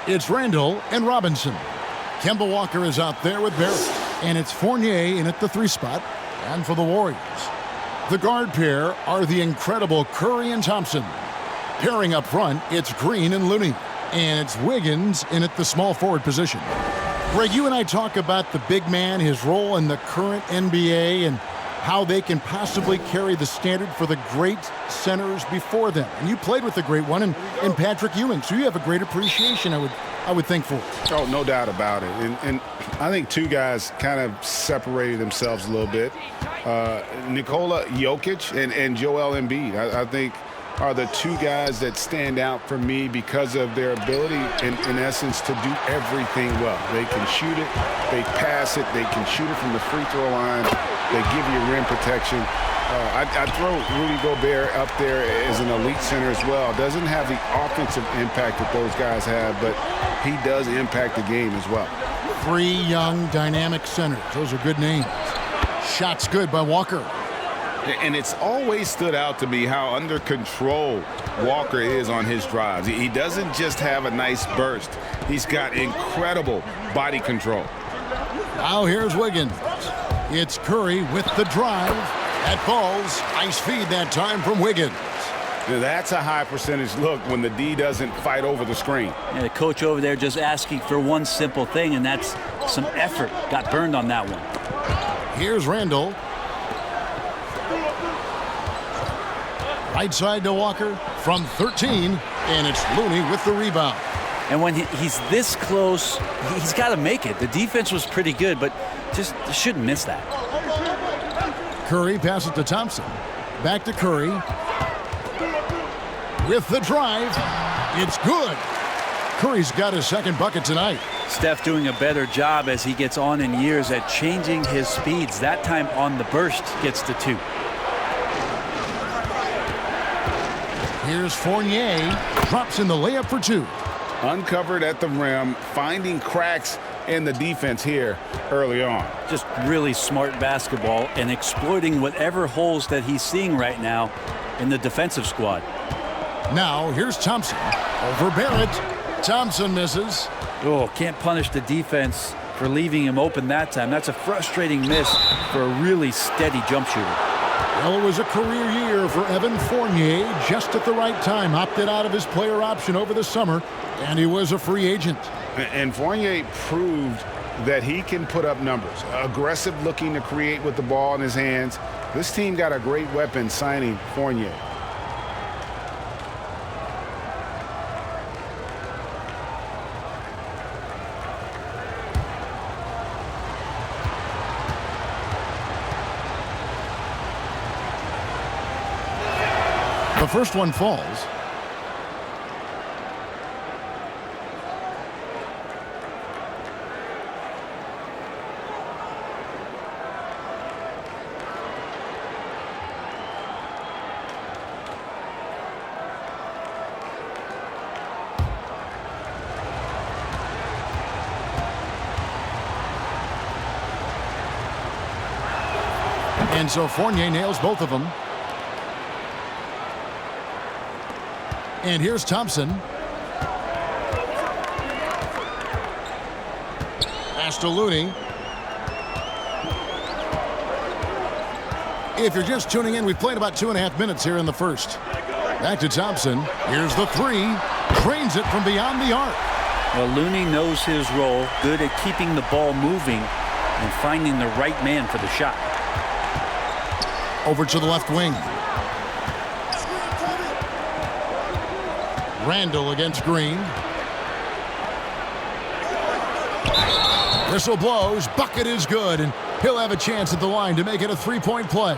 It's Randall and Robinson. Kemba Walker is out there with Barrett. And it's Fournier in at the 3 spot. And for the Warriors, the guard pair are the incredible Curry and Thompson. Pairing up front, it's Green and Looney. And it's Wiggins in at the small forward position. Greg, you and I talk about the big man, his role in the current NBA, and how they can possibly carry the standard for the great centers before them. And you played with the great one in Patrick Ewing, so you have a great appreciation, I would think, for it. Oh, no doubt about it. And I think two guys kind of separated themselves a little bit. Nikola Jokic and Joel Embiid, I think, are the two guys that stand out for me because of their ability, in essence, to do everything well. They can shoot it, they pass it, they can shoot it from the free throw line, they give you rim protection. I'd throw Rudy Gobert up there as an elite center as well. Doesn't have the offensive impact that those guys have, but he does impact the game as well. 3 young, dynamic centers. Those are good names. Shots good by Walker. And it's always stood out to me how under control Walker is on his drives. He doesn't just have a nice burst. He's got incredible body control. Now here's Wiggins. It's Curry with the drive. That falls. Nice feed that time from Wiggins. Now that's a high percentage look when the D doesn't fight over the screen. Yeah, the coach over there just asking for one simple thing, and that's some effort. Got burned on that one. Here's Randall. Right side to Walker from 13, and it's Looney with the rebound. And when he's this close, he's got to make it. The defense was pretty good, but just shouldn't miss that. Curry passes to Thompson. Back to Curry. With the drive, it's good. Curry's got his second bucket tonight. Steph doing a better job as he gets on in years at changing his speeds. That time on the burst gets to 2. Here's Fournier. Drops in the layup for 2. Uncovered at the rim, finding cracks in the defense here early on. Just really smart basketball and exploiting whatever holes that he's seeing right now in the defensive squad. Now here's Thompson. Over Barrett. Thompson misses. Oh, can't punish the defense for leaving him open that time. That's a frustrating miss for a really steady jump shooter. Well, it was a career year for Evan Fournier, just at the right time. Opted out of his player option over the summer, and he was a free agent. And Fournier proved that he can put up numbers. Aggressive looking to create with the ball in his hands. This team got a great weapon signing Fournier. The first one falls. And so Fournier nails both of them. And here's Thompson. Pass to Looney. If you're just tuning in, we've played about 2.5 minutes here in the first. Back to Thompson. Here's the 3. Drains it from beyond the arc. Well, Looney knows his role. Good at keeping the ball moving and finding the right man for the shot. Over to the left wing. Randall against Green. Whistle blows. Bucket is good, and he'll have a chance at the line to make it a 3-point play.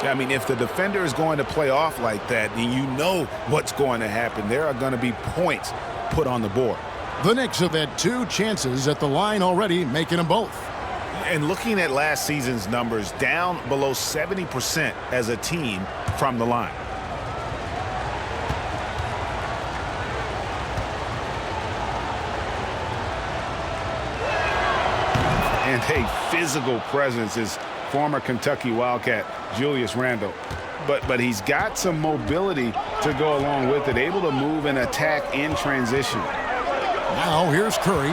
I mean, if the defender is going to play off like that, then you know what's going to happen. There are going to be points put on the board. The Knicks have had 2 chances at the line already, making them both. And looking at last season's numbers, down below 70% as a team from the line. And a physical presence is former Kentucky Wildcat Julius Randle. But he's got some mobility to go along with it, able to move and attack in transition. Now here's Curry.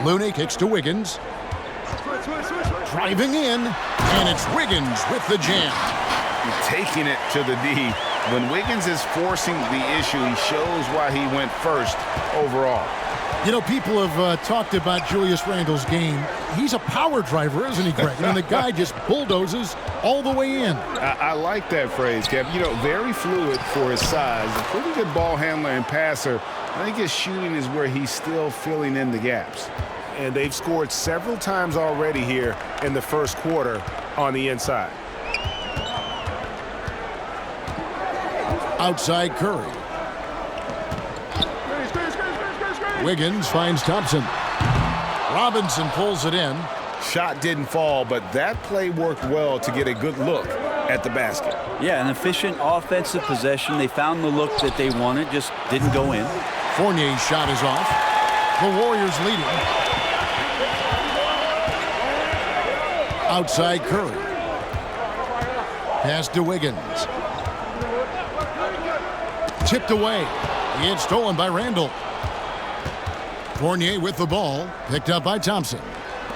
Looney kicks to Wiggins. Driving in, and it's Wiggins with the jam. Taking it to the D. When Wiggins is forcing the issue, he shows why he went first overall. You know, people have talked about Julius Randle's game. He's a power driver, isn't he, Greg? And the guy just bulldozes all the way in. I like that phrase, Kev. You know, very fluid for his size. A pretty good ball handler and passer. I think his shooting is where he's still filling in the gaps. And they've scored several times already here in the first quarter on the inside. Outside Curry. Wiggins finds Thompson. Robinson pulls it in. Shot didn't fall, but that play worked well to get a good look at the basket. Yeah, an efficient offensive possession. They found the look that they wanted, just didn't go in. Fournier's shot is off. The Warriors leading. Outside Curry. Pass to Wiggins. Tipped away. It's stolen by Randle. Fournier with the ball, picked up by Thompson,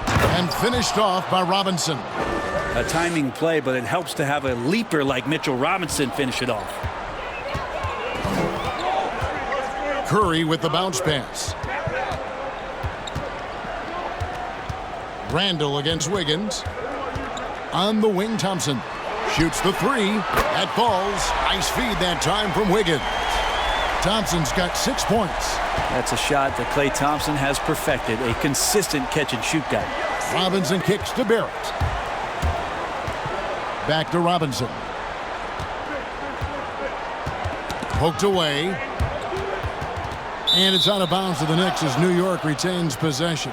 and finished off by Robinson. A timing play, but it helps to have a leaper like Mitchell Robinson finish it off. Curry with the bounce pass. Randle against Wiggins. On the wing, Thompson shoots the three. That falls. Nice feed that time from Wiggins. Thompson's got 6 points. That's a shot that Klay Thompson has perfected, a consistent catch-and-shoot guy. Robinson kicks to Barrett. Back to Robinson. Poked away. And it's out of bounds to the Knicks as New York retains possession.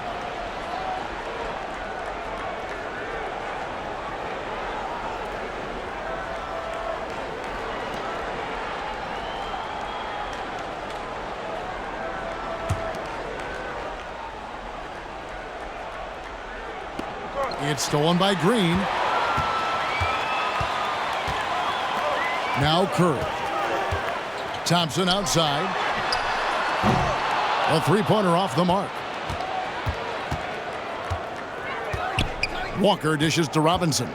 It's stolen by Green. Now Curry. Thompson outside. A three-pointer off the mark. Walker dishes to Robinson.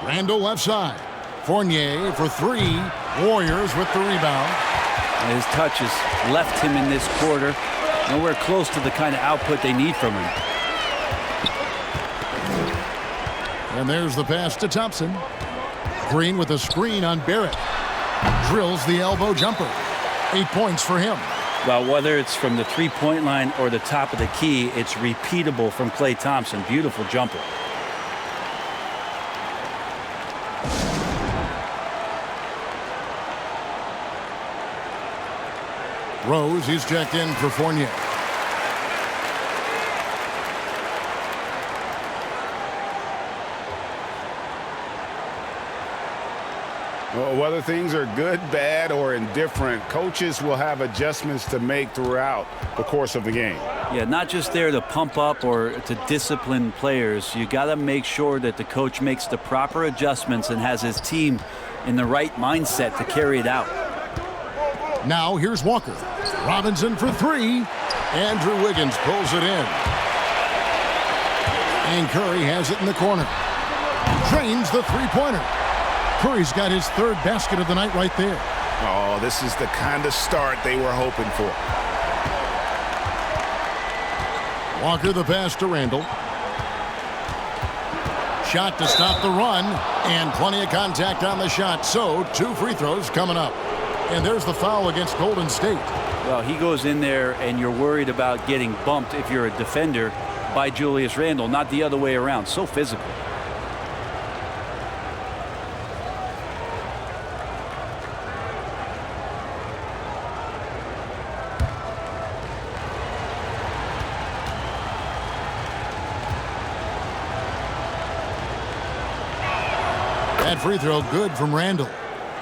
Randle left side. Fournier for three. Warriors with the rebound. And his touch has left him in this quarter. Nowhere close to the kind of output they need from him. And there's the pass to Thompson. Green with a screen on Barrett. Drills the elbow jumper. 8 points for him. Well, whether it's from the three-point line or the top of the key, it's repeatable from Klay Thompson. Beautiful jumper. Rose, he's checked in for Fournier. Well, whether things are good, bad, or indifferent, coaches will have adjustments to make throughout the course of the game. Yeah, not just there to pump up or to discipline players. You got to make sure that the coach makes the proper adjustments and has his team in the right mindset to carry it out. Now here's Walker. Robinson for three. Andrew Wiggins pulls it in. And Curry has it in the corner. Drains the three-pointer. Curry's got his third basket of the night right there. Oh, this is the kind of start they were hoping for. Walker the pass to Randle. Shot to stop the run. And plenty of contact on the shot. So 2 free throws coming up. And there's the foul against Golden State. Well, he goes in there and you're worried about getting bumped if you're a defender by Julius Randle, not the other way around. So physical. That free throw good from Randle.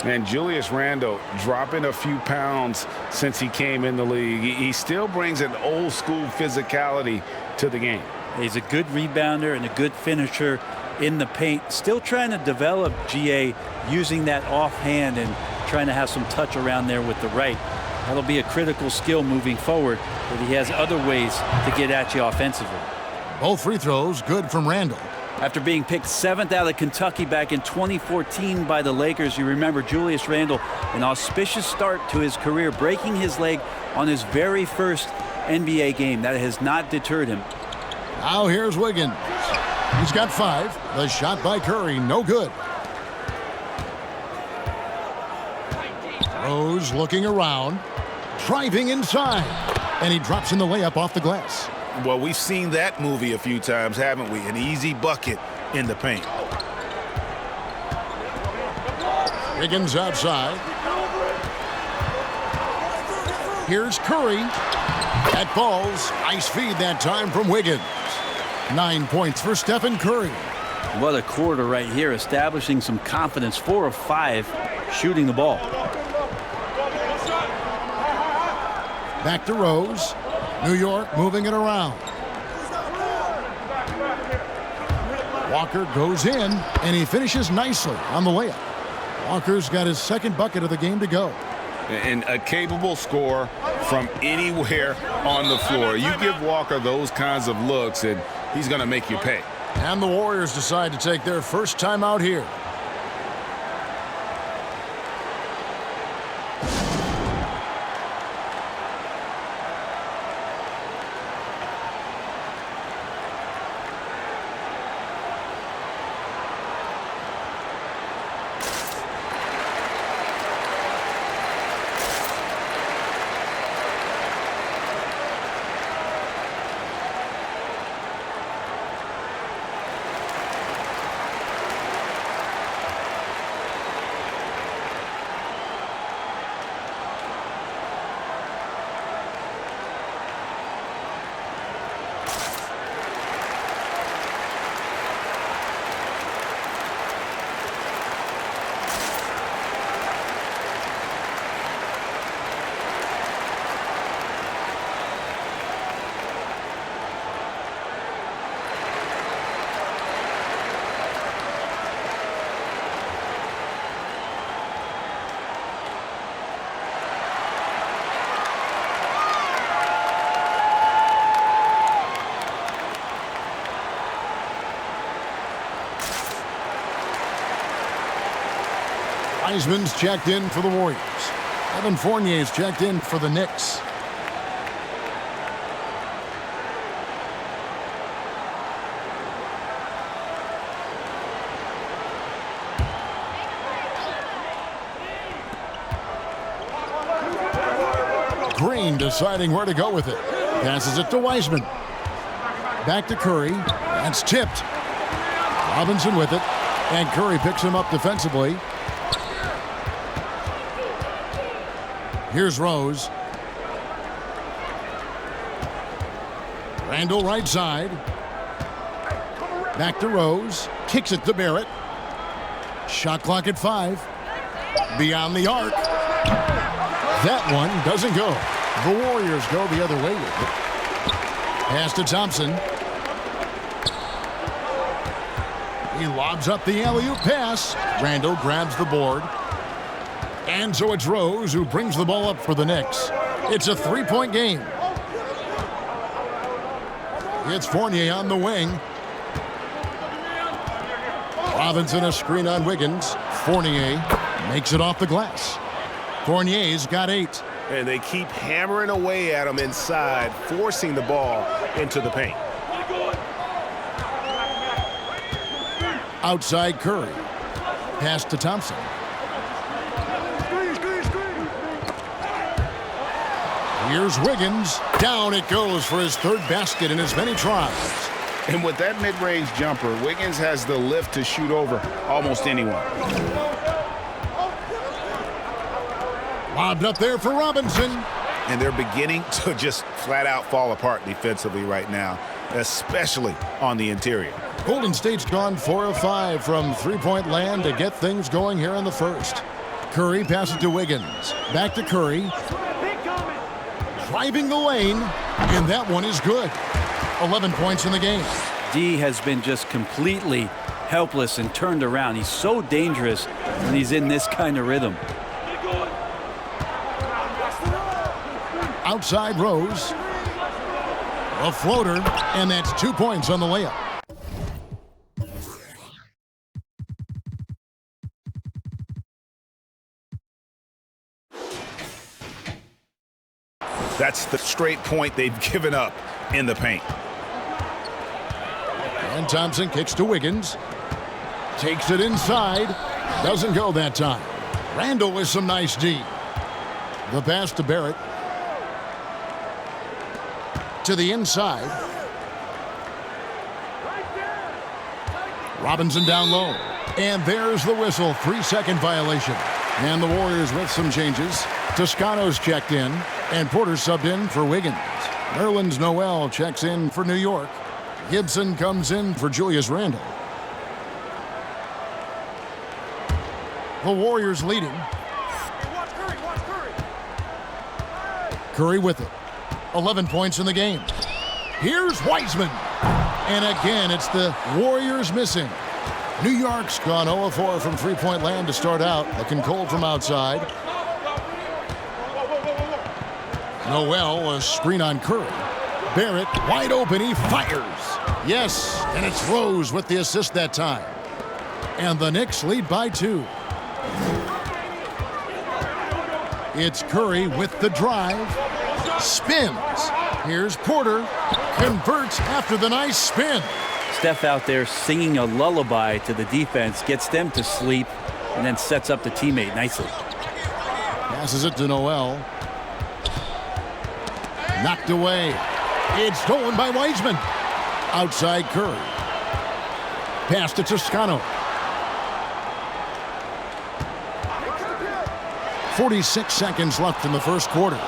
And Julius Randle dropping a few pounds since he came in the league. He still brings an old school physicality to the game. He's a good rebounder and a good finisher. in the paint. Still trying to develop GA using that offhand and trying to have some touch around there with the right. That'll be a critical skill moving forward, but he has other ways to get at you offensively. Both free throws good from Randall. After being picked 7th out of Kentucky back in 2014 by the Lakers, you remember Julius Randle, an auspicious start to his career, breaking his leg on his very first NBA game. That has not deterred him. Now here's Wiggins. He's got 5. The shot by Curry, no good. Rose looking around, driving inside, and he drops in the layup off the glass. Well, we've seen that movie a few times, haven't we? An easy bucket in the paint. Wiggins outside. Here's Curry. That falls. Nice feed that time from Wiggins. 9 points for Stephen Curry. What a quarter right here, establishing some confidence. 4 of 5 shooting the ball. Back to Rose. New York moving it around. Walker goes in, and he finishes nicely on the layup. Walker's got his 2nd bucket of the game to go. And a capable scorer from anywhere on the floor. You give Walker those kinds of looks, and he's going to make you pay. And the Warriors decide to take their first time out here. Wiseman's checked in for the Warriors. Evan Fournier's checked in for the Knicks. Green deciding where to go with it. Passes it to Wiseman. Back to Curry. That's tipped. Robinson with it. And Curry picks him up defensively. Here's Rose. Randall right side. Back to Rose. Kicks it to Barrett. Shot clock at 5. Beyond the arc. That one doesn't go. The Warriors go the other way with it. Pass to Thompson. He lobs up the alley-oop pass. Randall grabs the board. And so it's Rose who brings the ball up for the Knicks. It's a 3-point game. It's Fournier on the wing. Robinson a screen on Wiggins. Fournier makes it off the glass. Fournier's got 8. And they keep hammering away at him inside, forcing the ball into the paint. Outside Curry. Pass to Thompson. Here's Wiggins. Down it goes for his 3rd basket in as many tries. And with that mid-range jumper, Wiggins has the lift to shoot over almost anyone. Lobbed up there for Robinson. And they're beginning to just flat out fall apart defensively right now, especially on the interior. Golden State's gone 4 of 5 from 3-point land to get things going here in the first. Curry passes to Wiggins. Back to Curry. Driving the lane, and that one is good. 11 points in the game. D has been just completely helpless and turned around. He's so dangerous when he's in this kind of rhythm. Outside Rose. A floater, and that's 2 points on the layup. That's the straight point they've given up in the paint. And Thompson kicks to Wiggins. Takes it inside. Doesn't go that time. Randall with some nice D. The pass to Barrett. To the inside. Robinson down low. And there's the whistle. 3-second violation. And the Warriors with some changes. Toscano's checked in. And Porter subbed in for Wiggins. Nerlens Noel checks in for New York. Gibson comes in for Julius Randle. The Warriors leading. Curry with it. 11 points in the game. Here's Wiseman. And again, it's the Warriors missing. New York's gone 0-4 from three-point land to start out. Looking cold from outside. Noel, a screen on Curry. Barrett, wide open, he fires. Yes, and it's Rose with the assist that time. And the Knicks lead by 2. It's Curry with the drive. Spins. Here's Porter. Converts after the nice spin. Steph out there singing a lullaby to the defense, gets them to sleep, and then sets up the teammate nicely. Passes it to Noel. Knocked away. It's stolen by Wiseman. Outside Curry. Pass to Toscano. 46 seconds left in the first quarter.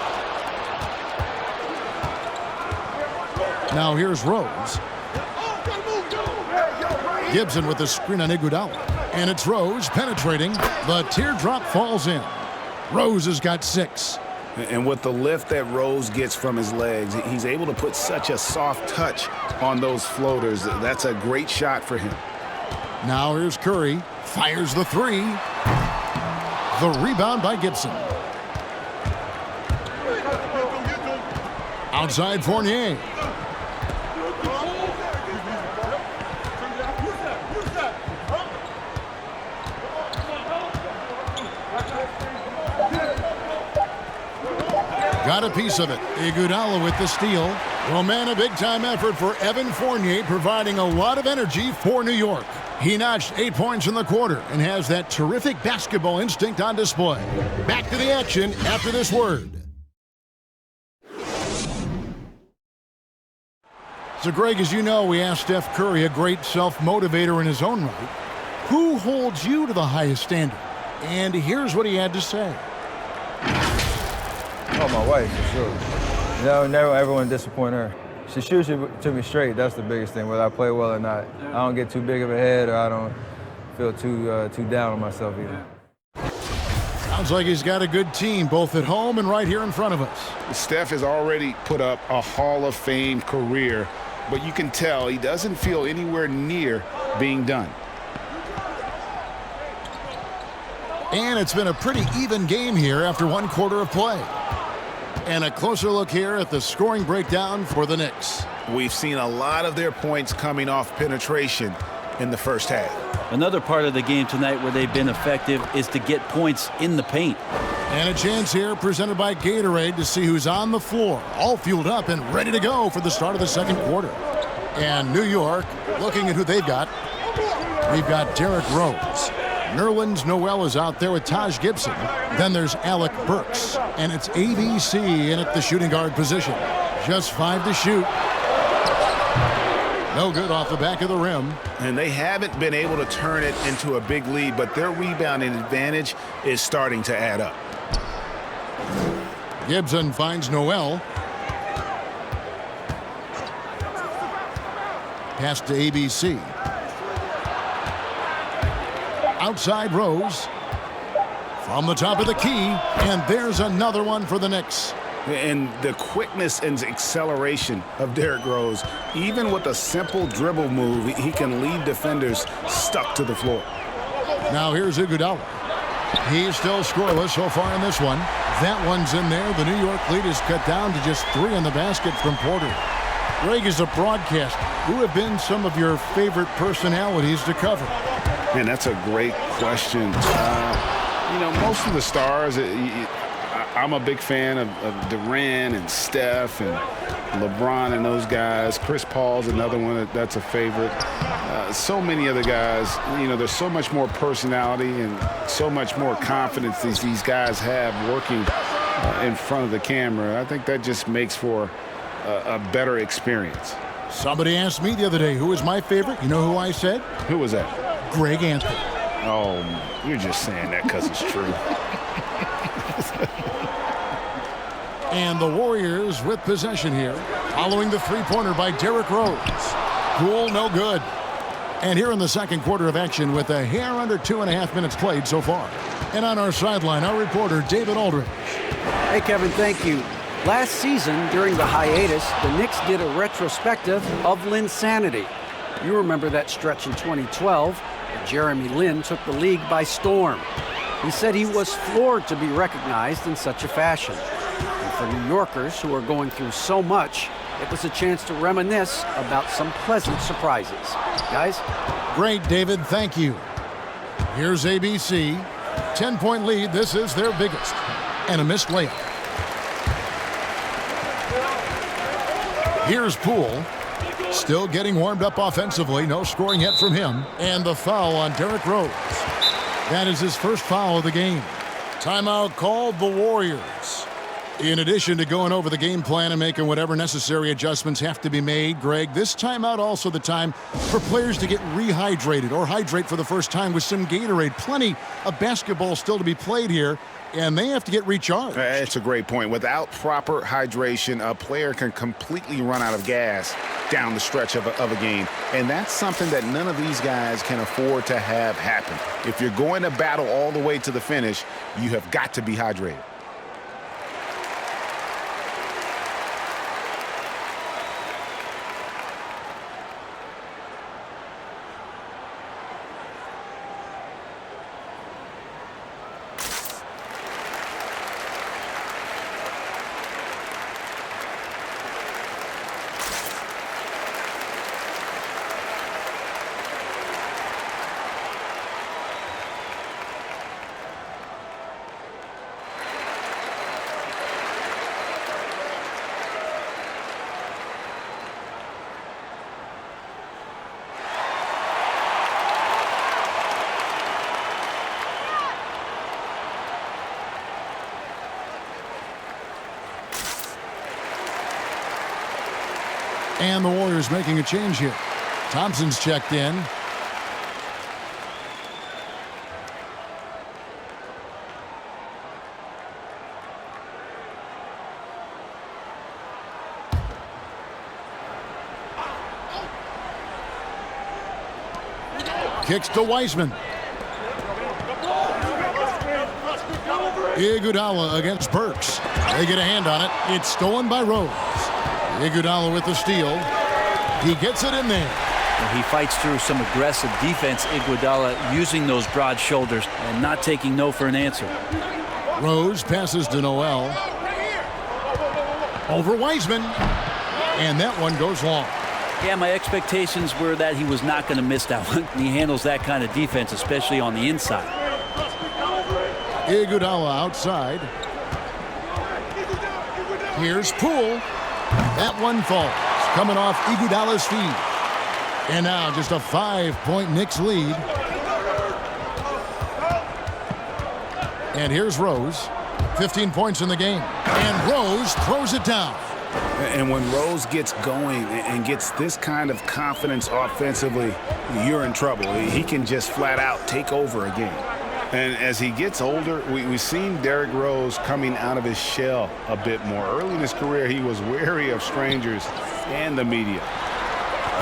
Now here's Rose. Gibson with the screen on Iguodala. And it's Rose penetrating. The teardrop falls in. Rose has got 6. And with the lift that Rose gets from his legs, he's able to put such a soft touch on those floaters. That's a great shot for him. Now here's Curry. Fires the 3. The rebound by Gibson. Outside Fournier. Got a piece of it. Iguodala with the steal. Well, man, a big-time effort for Evan Fournier, providing a lot of energy for New York. He notched 8 points in the quarter and has that terrific basketball instinct on display. Back to the action after this word. So, Greg, as you know, we asked Steph Curry, a great self-motivator in his own right, who holds you to the highest standard? And here's what he had to say. Oh, my wife, for sure. You know, never ever want to disappoint her. She shoots it to me straight. That's the biggest thing, whether I play well or not. I don't get too big of a head, or I don't feel too down on myself either. Sounds like he's got a good team, both at home and right here in front of us. Steph has already put up a Hall of Fame career, but you can tell he doesn't feel anywhere near being done. And it's been a pretty even game here after one quarter of play. And a closer look here at the scoring breakdown for the Knicks. We've seen a lot of their points coming off penetration in the first half. Another part of the game tonight where they've been effective is to get points in the paint. And a chance here presented by Gatorade to see who's on the floor, all fueled up and ready to go for the start of the second quarter. And New York, looking at who they've got, we've got Derrick Rose. Nerlens Noel is out there with Taj Gibson. Then there's Alec Burks. And it's ABC in at the shooting guard position. Just 5 to shoot. No good off the back of the rim. And they haven't been able to turn it into a big lead, but their rebounding advantage is starting to add up. Gibson finds Noel. Pass to ABC. Outside Rose. From the top of the key. And there's another one for the Knicks. And the quickness and acceleration of Derrick Rose, even with a simple dribble move, he can leave defenders stuck to the floor. Now here's Iguodala. He's still scoreless so far in this one. That one's in there. The New York lead is cut down to just 3 in the basket from Porter. Greg, is a broadcaster, who have been some of your favorite personalities to cover? Man, that's a great question. Most of the stars, I'm a big fan of Durant and Steph and LeBron and those guys. Chris Paul's another one that's a favorite. So many other guys, there's so much more personality and so much more confidence these guys have working in front of the camera. I think that just makes for a better experience. Somebody asked me the other day who was my favorite. You know who I said? Who was that? Greg Anthony. Oh, you're just saying that because it's true. And the Warriors with possession here, following the three-pointer by Derrick Rose. Cool, no good. And here in the second quarter of action with a hair under 2.5 minutes played so far. And on our sideline, our reporter, David Aldridge. Hey, Kevin, thank you. Last season, during the hiatus, the Knicks did a retrospective of Linsanity. You remember that stretch in 2012 when Jeremy Lin took the league by storm. He said he was floored to be recognized in such a fashion. And for New Yorkers who are going through so much, it was a chance to reminisce about some pleasant surprises. Guys? Great, David. Thank you. Here's ABC. 10-point lead. This is their biggest. And a missed layup. Here's Poole. Still getting warmed up offensively. No scoring yet from him. And the foul on Derrick Rose. That is his first foul of the game. Timeout called the Warriors. In addition to going over the game plan and making whatever necessary adjustments have to be made, Greg, this timeout also the time for players to get rehydrated or hydrate for the first time with some Gatorade. Plenty of basketball still to be played here, and they have to get recharged. That's a great point. Without proper hydration, a player can completely run out of gas down the stretch of a game. And that's something that none of these guys can afford to have happen. If you're going to battle all the way to the finish, you have got to be hydrated. And the Warriors making a change here. Thompson's checked in. Kicks to Wiseman. Iguodala against Burks. They get a hand on it. It's stolen by Rose. Iguodala with the steal. He gets it in there. Well, he fights through some aggressive defense, Iguodala, using those broad shoulders and not taking no for an answer. Rose passes to Noel. Over Wiseman. And that one goes long. Yeah, my expectations were that he was not going to miss that one. He handles that kind of defense, especially on the inside. Iguodala outside. Here's Poole. That one falls, coming off Iguodala's feet. And now just a 5-point Knicks lead. And here's Rose. 15 points in the game. And Rose throws it down. And when Rose gets going and gets this kind of confidence offensively, you're in trouble. He can just flat out take over a game. And as he gets older, we've seen Derrick Rose coming out of his shell a bit more. Early in his career, he was wary of strangers and the media.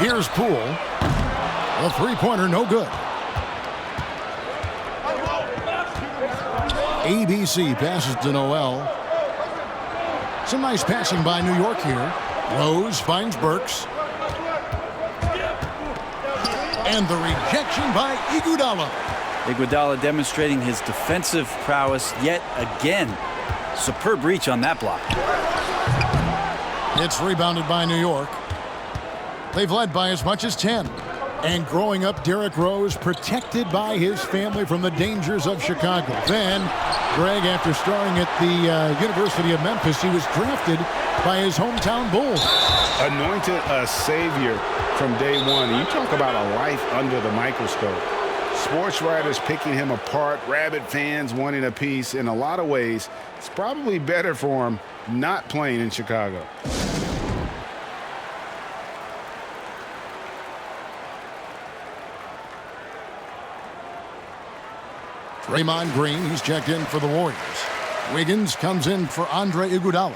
Here's Poole. A three-pointer, no good. ABC passes to Noel. Some nice passing by New York here. Rose finds Burks. And the rejection by Iguodala. Iguodala demonstrating his defensive prowess yet again. Superb reach on that block. It's rebounded by New York. They've led by as much as 10. And growing up, Derrick Rose protected by his family from the dangers of Chicago. Then, Greg, after starring at the University of Memphis, he was drafted by his hometown Bulls. Anointed a savior from day one. You talk about a life under the microscope. Sports writers picking him apart, rabid fans wanting a piece. In a lot of ways, it's probably better for him not playing in Chicago. Draymond Green, he's checked in for the Warriors. Wiggins comes in for Andre Iguodala.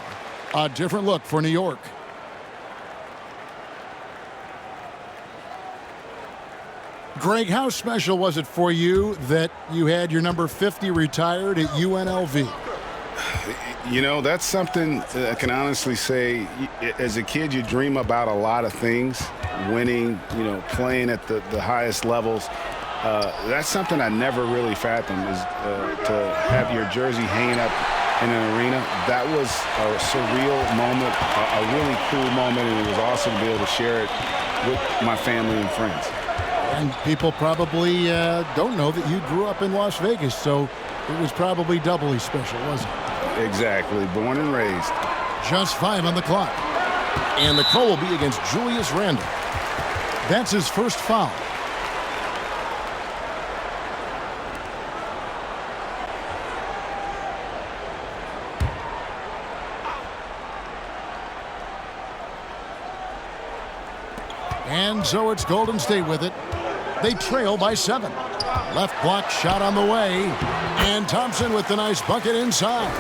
A different look for New York. Greg, how special was it for you that you had your number 50 retired at UNLV? You know, that's something I can honestly say. As a kid, you dream about a lot of things. Winning, playing at the highest levels. That's something I never really fathomed, is to have your jersey hanging up in an arena. That was a surreal moment, a really cool moment, and it was awesome to be able to share it with my family and friends. And people probably don't know that you grew up in Las Vegas, so it was probably doubly special, wasn't it? Exactly. Born and raised. Just 5 on the clock. And the call will be against Julius Randle. That's his first foul. And so it's Golden State with it. They trail by 7. Left block shot on the way. And Thompson with the nice bucket inside.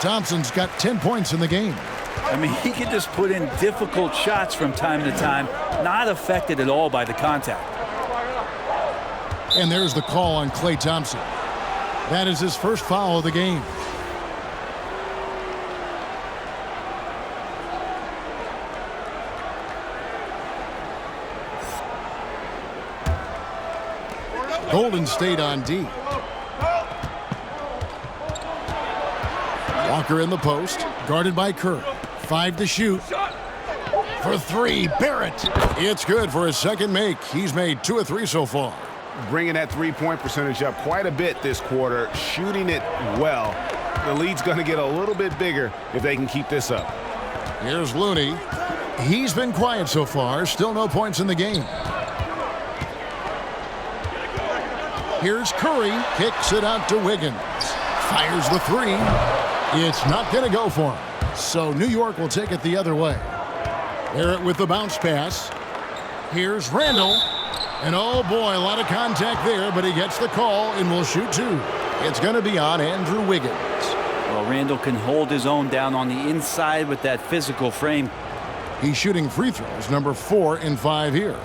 Thompson's got 10 points in the game. I mean, he can just put in difficult shots from time to time, not affected at all by the contact. And there's the call on Klay Thompson. That is his first foul of the game. Golden State on D. Walker in the post, guarded by Kerr. 5 to shoot. For 3, Barrett. It's good for his second make. He's made 2 of 3 so far. Bringing that three-point percentage up quite a bit this quarter, shooting it well. The lead's going to get a little bit bigger if they can keep this up. Here's Looney. He's been quiet so far. Still no points in the game. Here's Curry. Kicks it out to Wiggins. Fires the 3. It's not going to go for him. So New York will take it the other way. Barrett with the bounce pass. Here's Randle. And oh boy, a lot of contact there, but he gets the call and will shoot 2. It's going to be on Andrew Wiggins. Well, Randle can hold his own down on the inside with that physical frame. He's shooting free throws, number 4 in 5 here.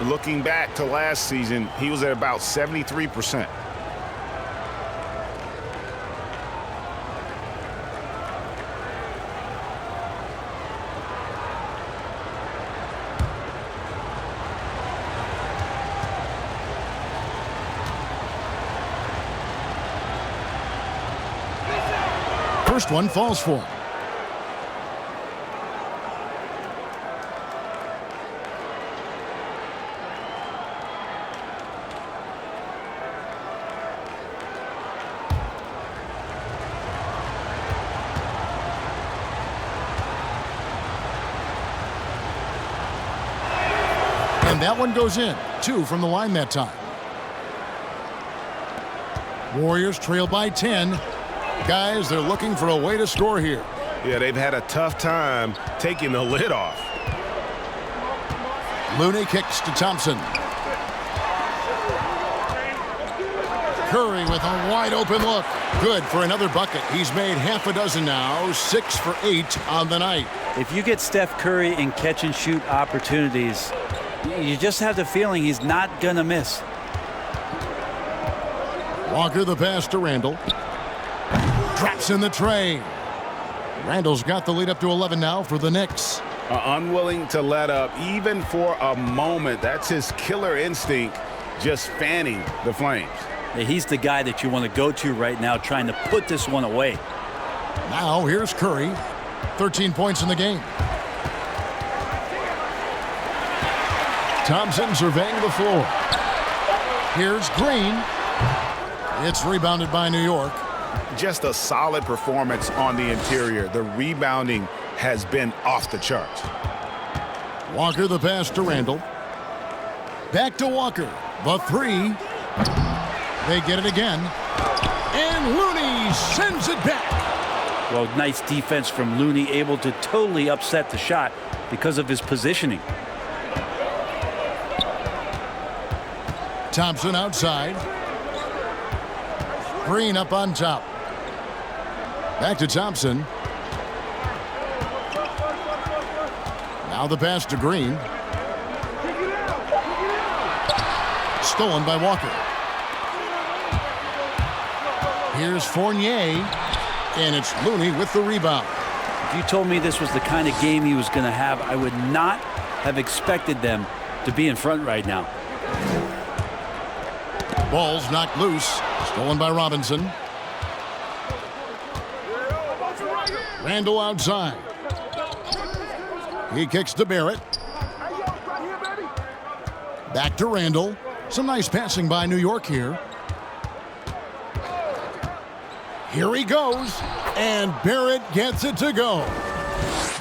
Looking back to last season, he was at about 73%. First one falls for him. And that one goes in. 2 from the line that time. Warriors trail by 10. Guys, they're looking for a way to score here. Yeah, they've had a tough time taking the lid off. Looney kicks to Thompson. Curry with a wide open look. Good for another bucket. He's made half a dozen now. 6 for 8 on the night. If you get Steph Curry in catch and shoot opportunities, you just have the feeling he's not going to miss. Walker the pass to Randle. Drops in the tray. Randall's got the lead up to 11 now for the Knicks. Unwilling to let up even for a moment. That's his killer instinct, just fanning the flames. Yeah, he's the guy that you want to go to right now, trying to put this one away. Now here's Curry. 13 points in the game. Thompson surveying the floor. Here's Green. It's rebounded by New York. Just a solid performance on the interior. The rebounding has been off the charts. Walker the pass to Randall. Back to Walker. The three. They get it again. And Looney sends it back. Well, nice defense from Looney, able to totally upset the shot because of his positioning. Thompson outside. Green up on top. Back to Thompson. Now the pass to Green. Stolen by Walker. Here's Fournier. And it's Looney with the rebound. If you told me this was the kind of game he was going to have, I would not have expected them to be in front right now. Ball's knocked loose. Stolen by Robinson. Randall outside. He kicks to Barrett. Back to Randall. Some nice passing by New York here. Here he goes. And Barrett gets it to go.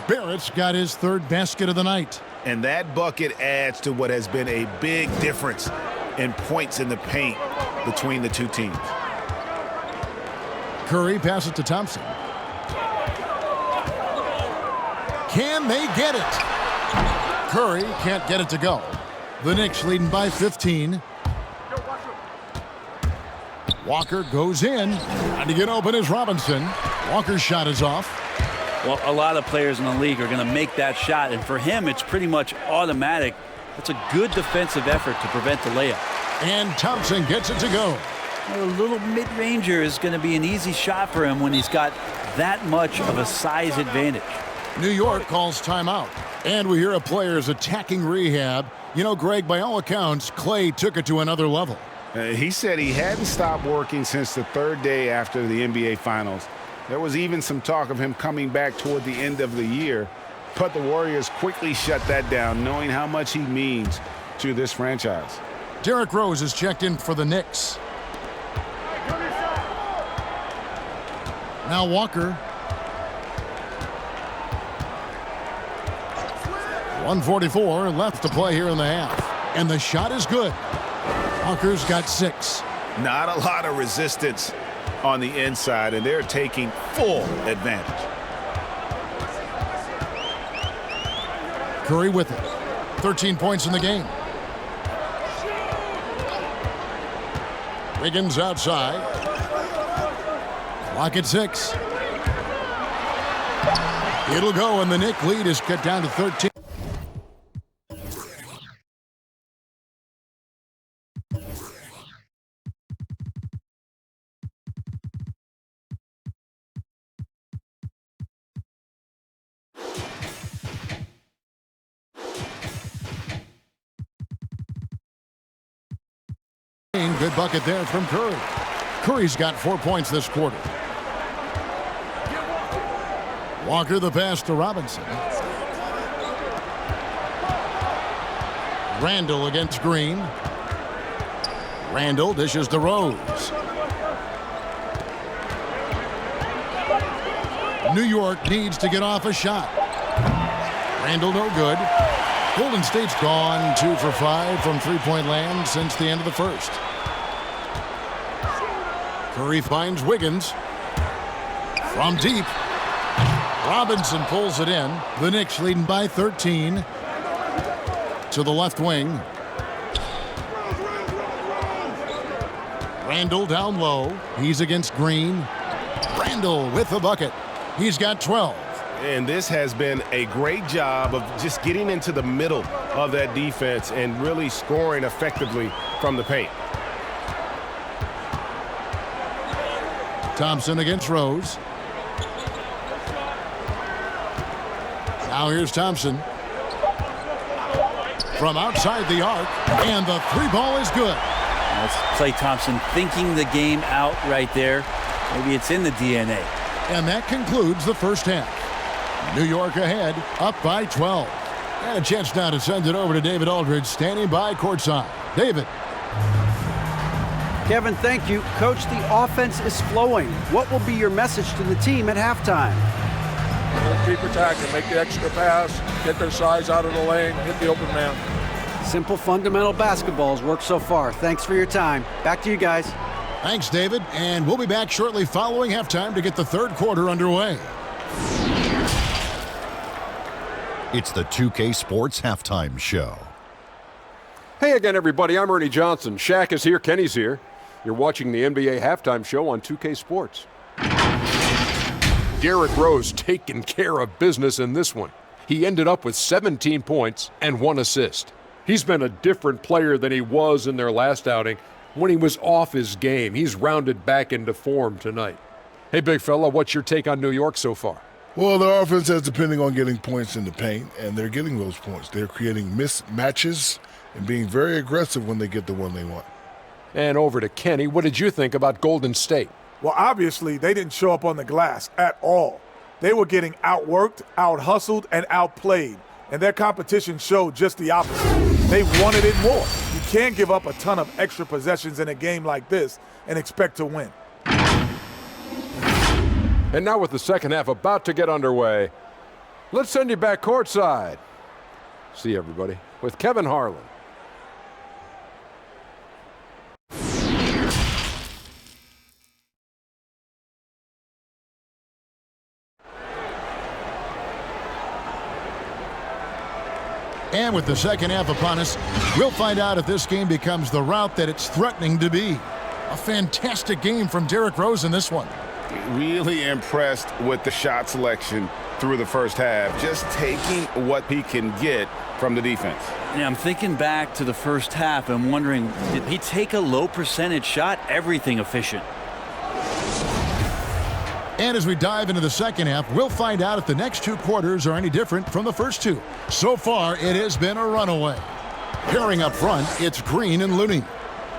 Barrett's got his third basket of the night. And that bucket adds to what has been a big difference in points in the paint between the two teams. Curry passes to Thompson. Can they get it? Curry can't get it to go. The Knicks leading by 15. Walker goes in. Trying to get open is Robinson. Walker's shot is off. Well, a lot of players in the league are going to make that shot, and for him, it's pretty much automatic. It's a good defensive effort to prevent the layup. And Thompson gets it to go. A little mid-ranger is going to be an easy shot for him when he's got that much of a size advantage. New York calls timeout. And we hear a player's attacking rehab. You know, Greg, by all accounts, Clay took it to another level. He said he hadn't stopped working since the third day after the NBA Finals. There was even some talk of him coming back toward the end of the year, but the Warriors quickly shut that down, knowing how much he means to this franchise. Derrick Rose is checked in for the Knicks. Now Walker. 1:44 left to play here in the half. And the shot is good. Walker's got 6. Not a lot of resistance on the inside, and they're taking full advantage. Curry with it. 13 points in the game. Wiggins outside. Clock at 6. It'll go, and the Knicks lead is cut down to 13. Good bucket there from Curry. Curry's got 4 points this quarter. Walker the pass to Robinson. Randall against Green. Randall dishes to Rose. New York needs to get off a shot. Randall no good. Golden State's gone 2 for 5 from three-point land since the end of the first. Curry finds Wiggins. From deep. Robinson pulls it in. The Knicks leading by 13. To the left wing. Randall down low. He's against Green. Randall with the bucket. He's got 12. And this has been a great job of just getting into the middle of that defense and really scoring effectively from the paint. Thompson against Rose. Now here's Thompson. From outside the arc, and the three ball is good. That's Klay Thompson thinking the game out right there. Maybe it's in the DNA. And that concludes the first half. New York ahead, up by 12. And a chance now to send it over to David Aldridge, standing by courtside. David. Kevin, thank you. Coach, the offense is flowing. What will be your message to the team at halftime? Keep attacking, make the extra pass, get their size out of the lane, hit the open man. Simple fundamental basketball's worked so far. Thanks for your time. Back to you guys. Thanks, David. And we'll be back shortly following halftime to get the third quarter underway. It's the 2K Sports Halftime Show. Hey again, everybody. I'm Ernie Johnson. Shaq is here. Kenny's here. You're watching the NBA Halftime Show on 2K Sports. Derrick Rose taking care of business in this one. He ended up with 17 points and 1 assist. He's been a different player than he was in their last outing when he was off his game. He's rounded back into form tonight. Hey, big fella, what's your take on New York so far? Well, their offense is depending on getting points in the paint, and they're getting those points. They're creating mismatches and being very aggressive when they get the one they want. And over to Kenny. What did you think about Golden State? Well, obviously, they didn't show up on the glass at all. They were getting outworked, out-hustled, and outplayed. And their competition showed just the opposite. They wanted it more. You can't give up a ton of extra possessions in a game like this and expect to win. And now with the second half about to get underway, let's send you back courtside. See everybody with Kevin Harlan. And with the second half upon us, we'll find out if this game becomes the route that it's threatening to be. A fantastic game from Derrick Rose in this one. Really impressed with the shot selection through the first half, just taking what he can get from the defense. Yeah, I'm thinking back to the first half and wondering, did he take a low percentage shot? Everything efficient. And as we dive into the second half, we'll find out if the next two quarters are any different from the first two. So far, it has been a runaway. Pairing up front, it's Green and Looney.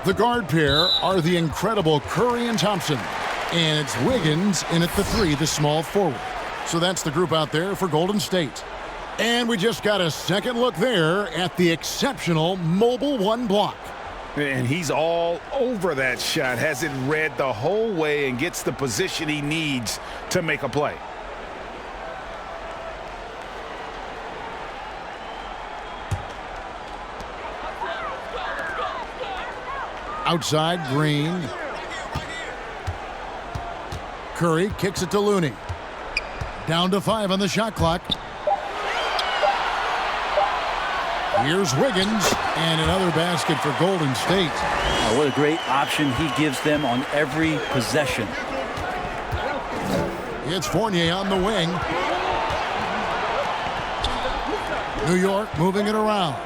The guard pair are the incredible Curry and Thompson. And it's Wiggins in at the 3, the small forward. So that's the group out there for Golden State. And we just got a second look there at the exceptional mobile 1 block. And he's all over that shot, has it read the whole way and gets the position he needs to make a play. Outside, Green. Curry kicks it to Looney. Down to 5 on the shot clock. Here's Wiggins, and another basket for Golden State. Oh, what a great option he gives them on every possession. It's Fournier on the wing. New York moving it around.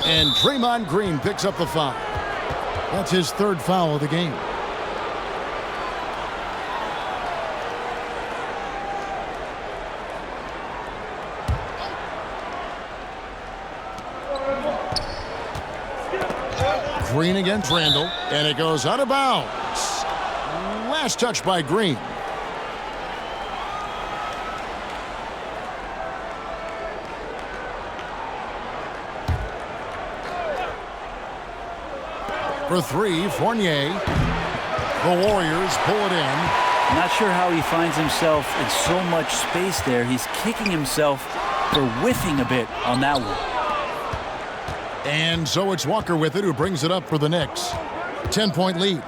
And Draymond Green picks up the foul. That's his 3rd foul of the game. Green against Randall, and it goes out of bounds. Last touch by Green. For 3, Fournier. The Warriors pull it in. I'm not sure how he finds himself in so much space there. He's kicking himself for whiffing a bit on that one. And so it's Walker with it, who brings it up for the Knicks. 10-point lead.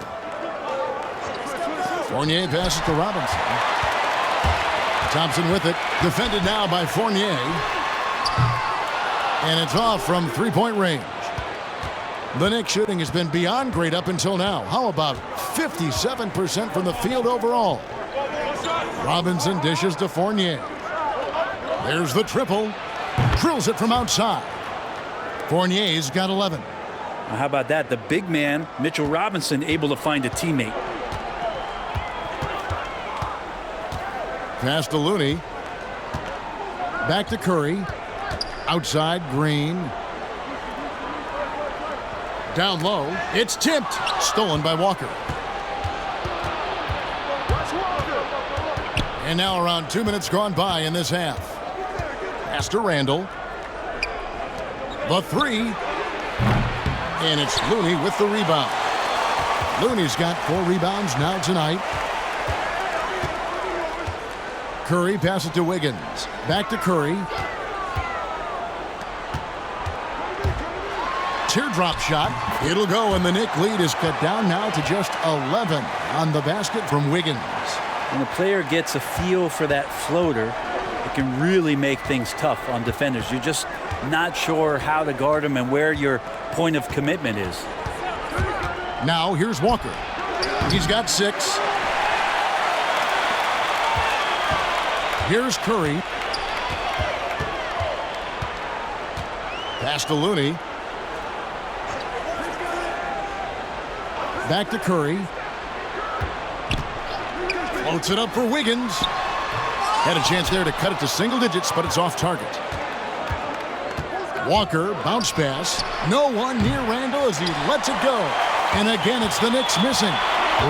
Fournier passes to Robinson. Thompson with it. Defended now by Fournier. And it's off from 3-point range. The Knicks shooting has been beyond great up until now. How about 57% from the field overall? Robinson dishes to Fournier. There's the triple. Drills it from outside. Fournier's got 11. How about that? The big man, Mitchell Robinson, able to find a teammate. Pass to Looney. Back to Curry. Outside, Green. Down low. It's tipped. Stolen by Walker. And now around 2 minutes gone by in this half. Pass to Randall. The three. And it's Looney with the rebound. Looney's got 4 rebounds now tonight. Curry passes to Wiggins. Back to Curry. Teardrop shot. It'll go, and the Knicks lead is cut down now to just 11 on the basket from Wiggins. When the player gets a feel for that floater, it can really make things tough on defenders. You're just not sure how to guard them and where your point of commitment is. Now here's Walker. He's got 6. Here's Curry. Pass to Looney. Back to Curry. Floats it up for Wiggins. Had a chance there to cut it to single digits, but it's off target. Walker, bounce pass. No one near Randall as he lets it go. And again, it's the Knicks missing.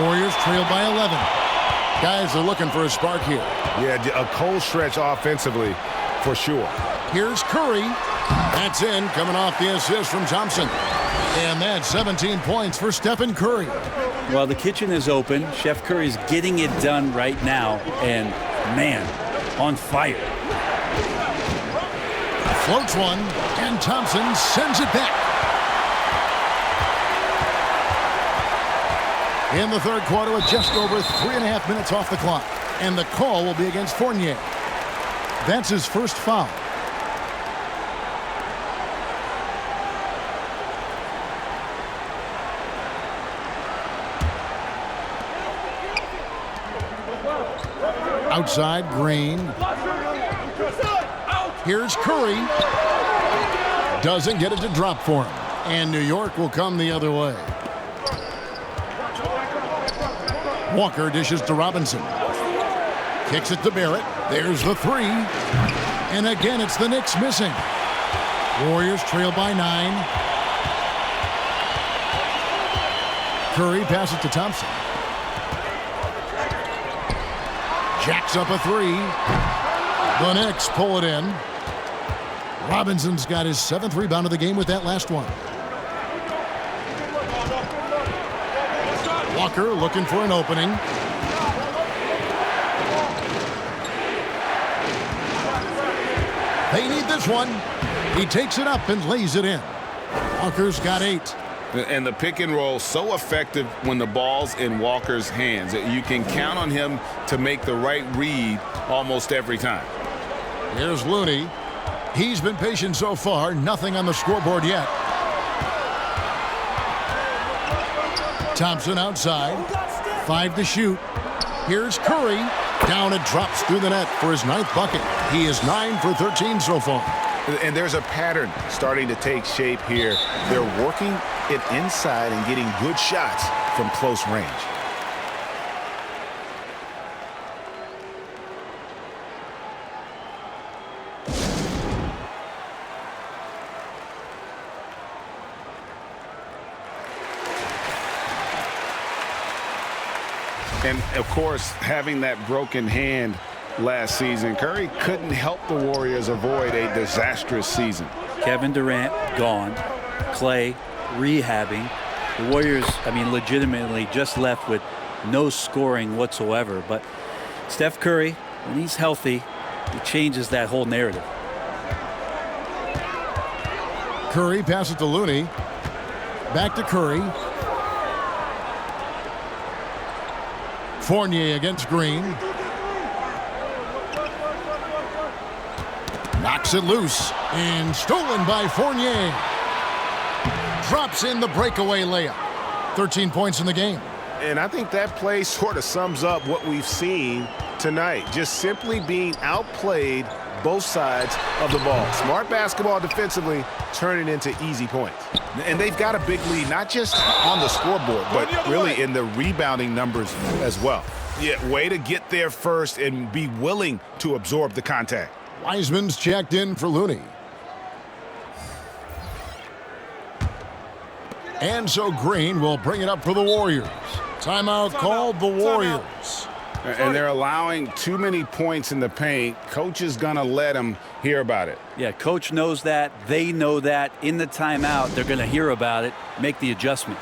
Warriors trail by 11. Guys are looking for a spark here. Yeah, a cold stretch offensively for sure. Here's Curry. That's in, coming off the assist from Thompson. And that's 17 points for Stephen Curry. Well, the kitchen is open. Chef Curry's getting it done right now. And, man, on fire. Floats one, and Thompson sends it back. In the third quarter with just over 3.5 minutes off the clock. And the call will be against Fournier. That's his first foul. Outside, Green. Here's Curry. Doesn't get it to drop for him. And New York will come the other way. Walker dishes to Robinson. Kicks it to Barrett. There's the three. And again, it's the Knicks missing. Warriors trail by 9. Curry passes to Thompson. Jacks up a 3. The Knicks pull it in. Robinson's got his 7th rebound of the game with that last one. Walker looking for an opening. They need this one. He takes it up and lays it in. Walker's got 8. And the pick and roll so effective when the ball's in Walker's hands. You can count on him to make the right read almost every time. Here's Looney. He's been patient so far. Nothing on the scoreboard yet. Thompson outside. 5 to shoot. Here's Curry. Down it drops through the net for his 9th bucket. He is 9 for 13 so far. And there's a pattern starting to take shape here. They're working it inside and getting good shots from close range. And, of course, having that broken hand last season, Curry couldn't help the Warriors avoid a disastrous season. Kevin Durant gone. Clay rehabbing. The Warriors, legitimately just left with no scoring whatsoever. But Steph Curry, when he's healthy, he changes that whole narrative. Curry passes to Looney. Back to Curry. Fournier against Green. Knocks it loose and stolen by Fournier. Drops in the breakaway layup. 13 points in the game. And I think that play sort of sums up what we've seen tonight. Just simply being outplayed both sides of the ball. Smart basketball defensively, turning into easy points. And they've got a big lead, not just on the scoreboard, but really in the rebounding numbers as well. Yeah, way to get there first and be willing to absorb the contact. Wiseman's checked in for Looney. And so Green will bring it up for the Warriors. Timeout called the Warriors. And they're allowing too many points in the paint. Coach is going to let them hear about it. Yeah, coach knows that. They know that. In the timeout, they're going to hear about it, make the adjustment.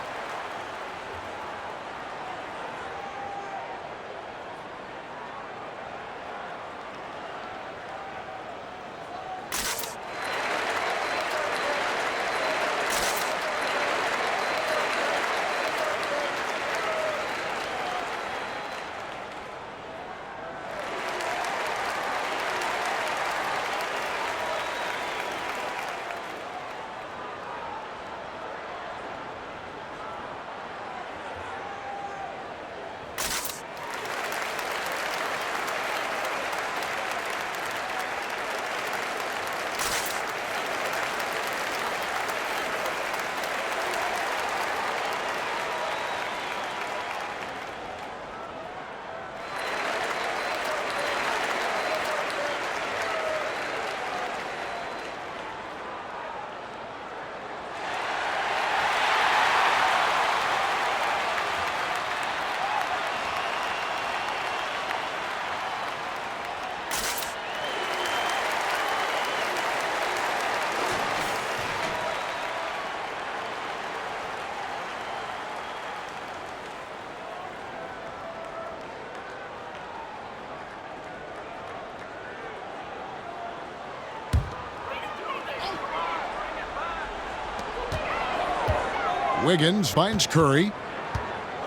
Wiggins finds Curry.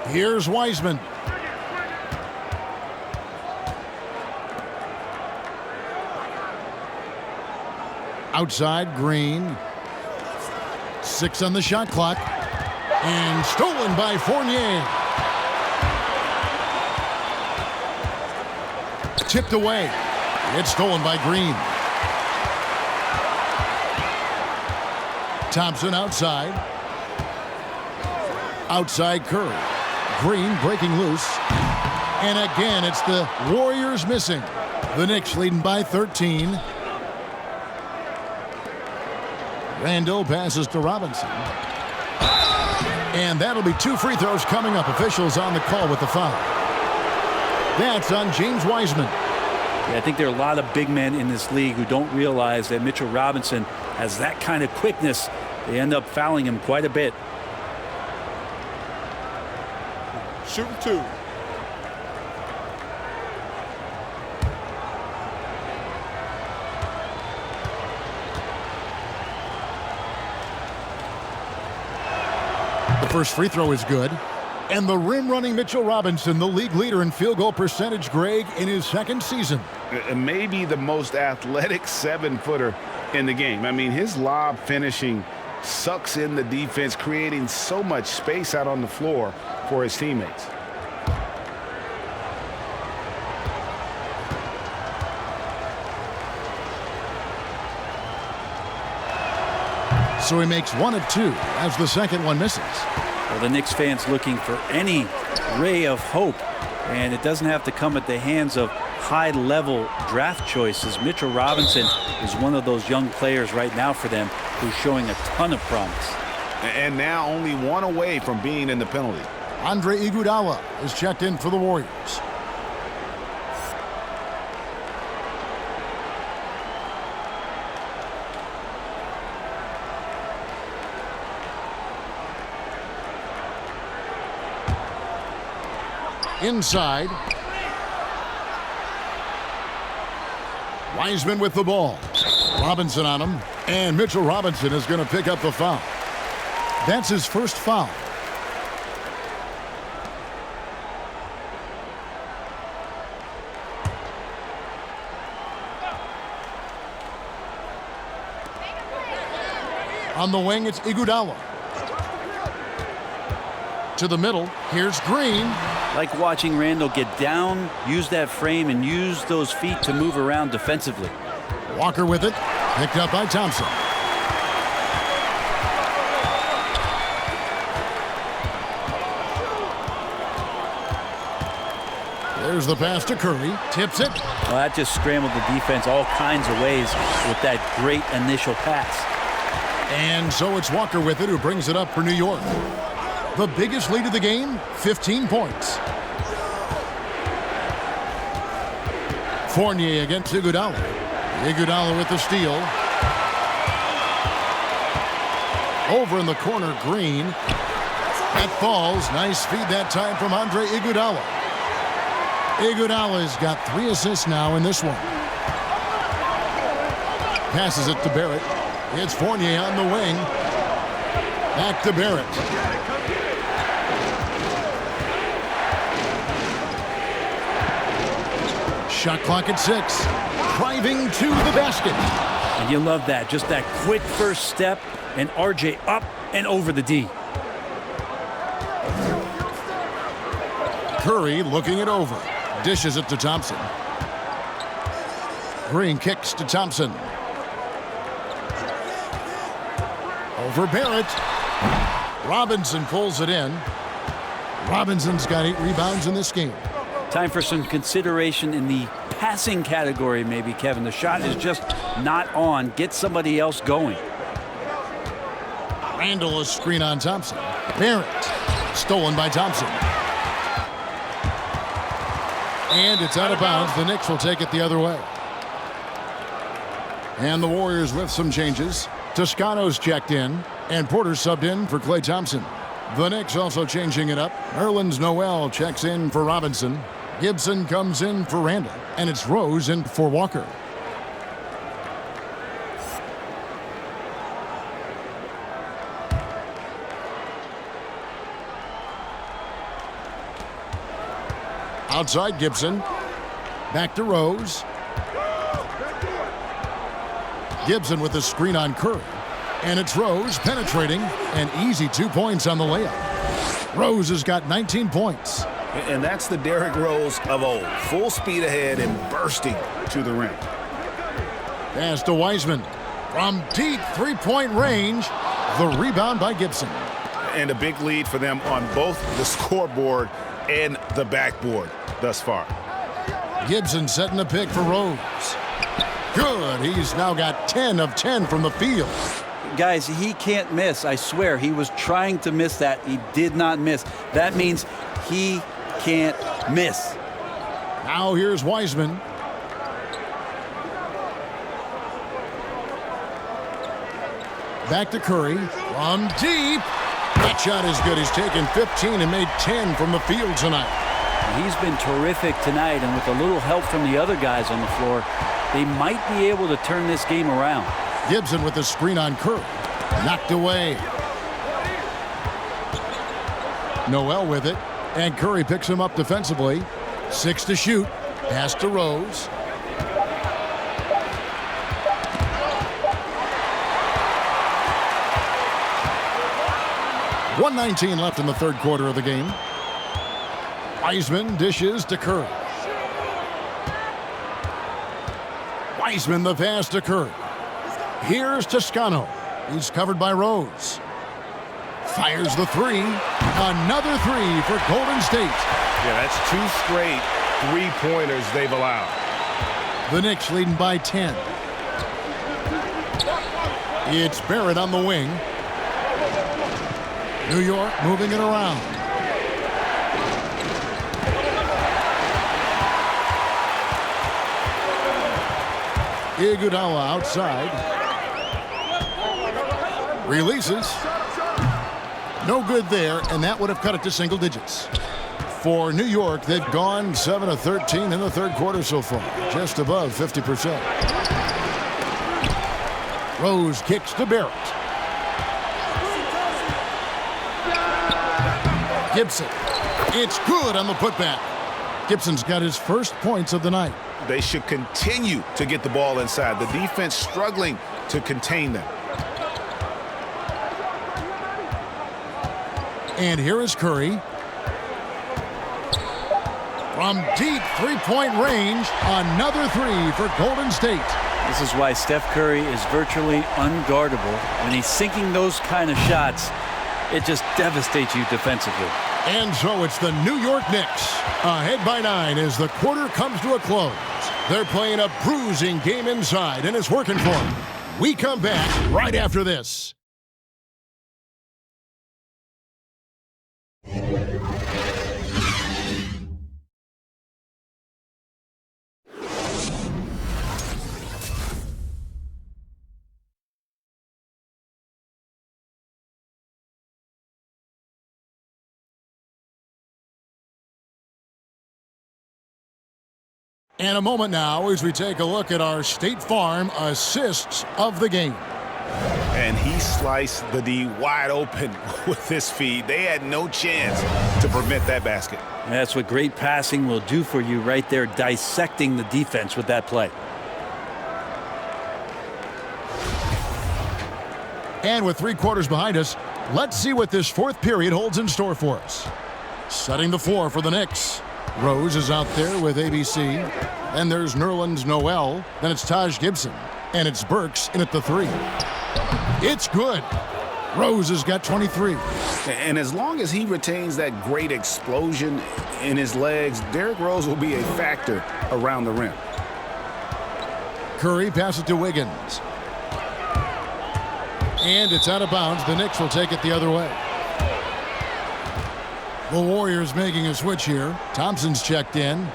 Here's Wiseman. Outside, Green. 6 on the shot clock. And stolen by Fournier. Tipped away. It's stolen by Green. Thompson outside. Outside Curry. Green breaking loose. And again, it's the Warriors missing. The Knicks leading by 13. Randall passes to Robinson. And that'll be 2 free throws coming up. Officials on the call with the foul. That's on James Wiseman. Yeah, I think there are a lot of big men in this league who don't realize that Mitchell Robinson has that kind of quickness. They end up fouling him quite a bit. Shooting 2. The first free throw is good. And the rim-running Mitchell Robinson, the league leader in field goal percentage, Greg, in his second season. Maybe the most athletic 7-footer in the game. I mean, his lob finishing sucks in the defense, creating so much space out on the floor for his teammates. So he makes 1 of 2 as the second one misses. Well, the Knicks fans looking for any ray of hope, and it doesn't have to come at the hands of high-level draft choices. Mitchell Robinson is one of those young players right now for them who's showing a ton of promise. And now only 1 away from being in the penalty. Andre Iguodala is checked in for the Warriors. Inside. Wiseman with the ball. Robinson on him. And Mitchell Robinson is going to pick up the foul. That's his first foul. On the wing, it's Iguodala. To the middle, here's Green. Like watching Randall get down, use that frame, and use those feet to move around defensively. Walker with it, picked up by Thompson. There's the pass to Curry. Tips it. Well, that just scrambled the defense all kinds of ways with that great initial pass. And so it's Walker with it, who brings it up for New York. The biggest lead of the game, 15 points. Fournier against Iguodala. Iguodala with the steal. Over in the corner, Green. That falls. Nice feed that time from Andre Iguodala. Iguodala's got 3 assists now in this one. Passes it to Barrett. It's Fournier on the wing. Back to Barrett. Shot clock at 6. Driving to the basket. And you love that. Just that quick first step. And RJ up and over the D. Curry looking it over. Dishes it to Thompson. Green kicks to Thompson. Over Barrett. Robinson pulls it in. Robinson's got 8 rebounds in this game. Time for some consideration in the passing category, maybe, Kevin. The shot is just not on. Get somebody else going. Randall a screen on Thompson. Barrett. Stolen by Thompson. And it's out of bounds. The Knicks will take it the other way. And the Warriors with some changes. Toscano's checked in, and Porter subbed in for Klay Thompson. The Knicks also changing it up. Nerlens Noel checks in for Robinson. Gibson comes in for Randall, and it's Rose in for Walker. Outside Gibson. Back to Rose. Gibson with the screen on Curry. And it's Rose penetrating. An easy 2 points on the layup. Rose has got 19 points. And that's the Derrick Rose of old. Full speed ahead and bursting to the rim. Pass to Wiseman. From deep 3-point range. The rebound by Gibson. And a big lead for them on both the scoreboard and the backboard thus far. Gibson setting the pick for Rose. Good. He's now got 10 of 10 from the field. Guys, he can't miss. I swear, he was trying to miss that. He did not miss. That means he can't miss. Now here's Wiseman. Back to Curry. From deep. That shot is good. He's taken 15 and made 10 from the field tonight. He's been terrific tonight, and with a little help from the other guys on the floor, they might be able to turn this game around. Gibson with the screen on Curry. Knocked away. Noel with it. And Curry picks him up defensively. 6 to shoot. Pass to Rose. .119 left in the third quarter of the game. Wiseman dishes to Curry. Wiseman the pass to Curry. Here's Toscano. He's covered by Rose. Fires the 3. Another 3 for Golden State. Yeah, that's 2 straight 3-pointers they've allowed. The Knicks leading by 10. It's Barrett on the wing. New York moving it around. Iguodala outside. Releases. No good there, and that would have cut it to single digits. For New York, they've gone 7 of 13 in the third quarter so far, just above 50%. Rose kicks to Barrett. Gibson. It's good on the putback. Gibson's got his first points of the night. They should continue to get the ball inside. The defense struggling to contain them. And here is Curry. From deep 3-point range, another 3 for Golden State. This is why Steph Curry is virtually unguardable. When he's sinking those kind of shots, it just devastates you defensively. And so it's the New York Knicks ahead by 9 as the quarter comes to a close. They're playing a bruising game inside, and it's working for them. We come back right after this. And a moment now as we take a look at our State Farm assists of the game. And he sliced the D wide open with this feed. They had no chance to prevent that basket. That's what great passing will do for you right there, dissecting the defense with that play. And with 3 quarters behind us, let's see what this fourth period holds in store for us. Setting the floor for the Knicks. Rose is out there with ABC. Then there's Nerlens Noel. Then it's Taj Gibson. And it's Burks in at the 3. It's good. Rose has got 23. And as long as he retains that great explosion in his legs, Derrick Rose will be a factor around the rim. Curry passes it to Wiggins. And it's out of bounds. The Knicks will take it the other way. The Warriors making a switch here. Thompson's checked in.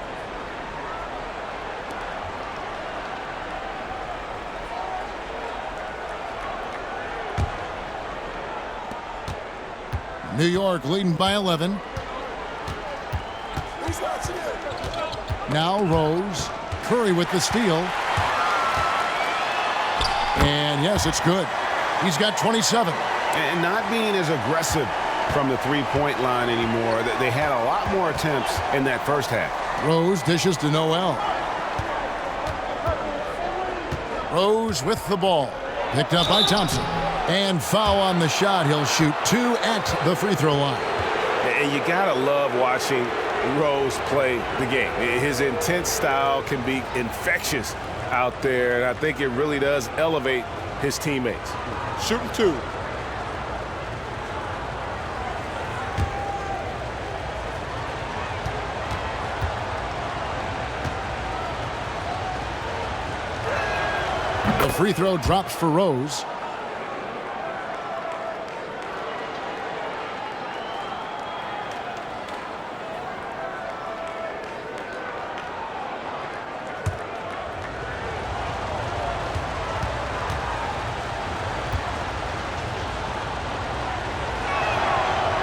New York leading by 11. Now Rose. Curry with the steal. And yes, it's good. He's got 27. And not being as aggressive from the three-point line anymore. They had a lot more attempts in that first half. Rose dishes to Noel. Rose with the ball. Picked up by Thompson. And foul on the shot. He'll shoot 2 at the free throw line. And you gotta love watching Rose play the game. His intense style can be infectious out there, and I think it really does elevate his teammates. Shooting 2. The free throw drops for Rose.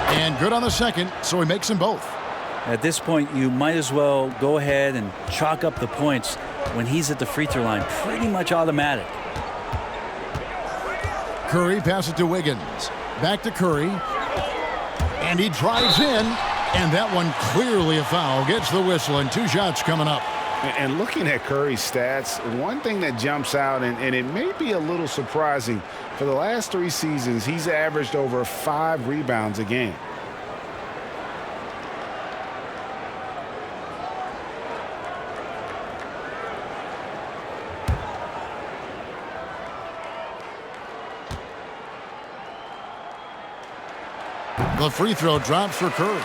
And good on the second, so he makes them both. At this point, you might as well go ahead and chalk up the points when he's at the free throw line. Pretty much automatic. Curry passes it to Wiggins. Back to Curry. And he drives in. And that one clearly a foul. Gets the whistle, and 2 shots coming up. And looking at Curry's stats, one thing that jumps out, and it may be a little surprising, for the last 3 seasons, he's averaged over 5 rebounds a game. The free throw drops for Curry.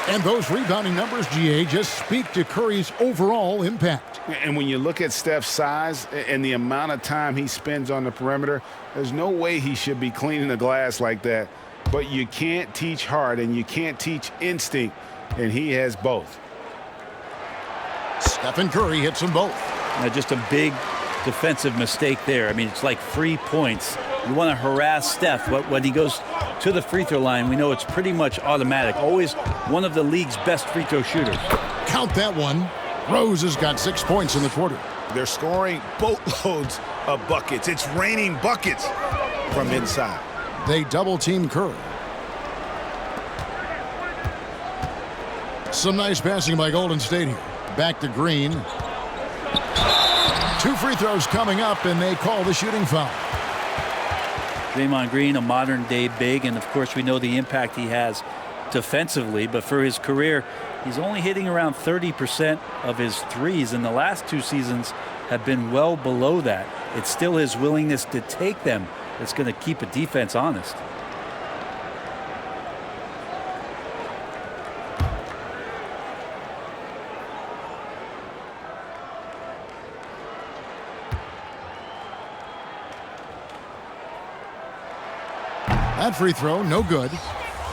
And those rebounding numbers, GA, just speak to Curry's overall impact. And when you look at Steph's size and the amount of time he spends on the perimeter, there's no way he should be cleaning the glass like that. But you can't teach heart and you can't teach instinct, and he has both. Stephen Curry hits them both. Now, just a big defensive mistake there. I mean, it's like 3 points. You want to harass Steph, but when he goes to the free throw line, we know it's pretty much automatic. Always one of the league's best free throw shooters. Count that one. Rose has got 6 points in the quarter. They're scoring boatloads of buckets. It's raining buckets from inside. They double-team Curry. Some nice passing by Golden State here. Back to Green. 2 free throws coming up, and they call the shooting foul. Draymond Green, a modern-day big, and of course we know the impact he has defensively, but for his career, he's only hitting around 30% of his threes, and the last 2 seasons have been well below that. It's still his willingness to take them that's going to keep a defense honest. That free throw, no good.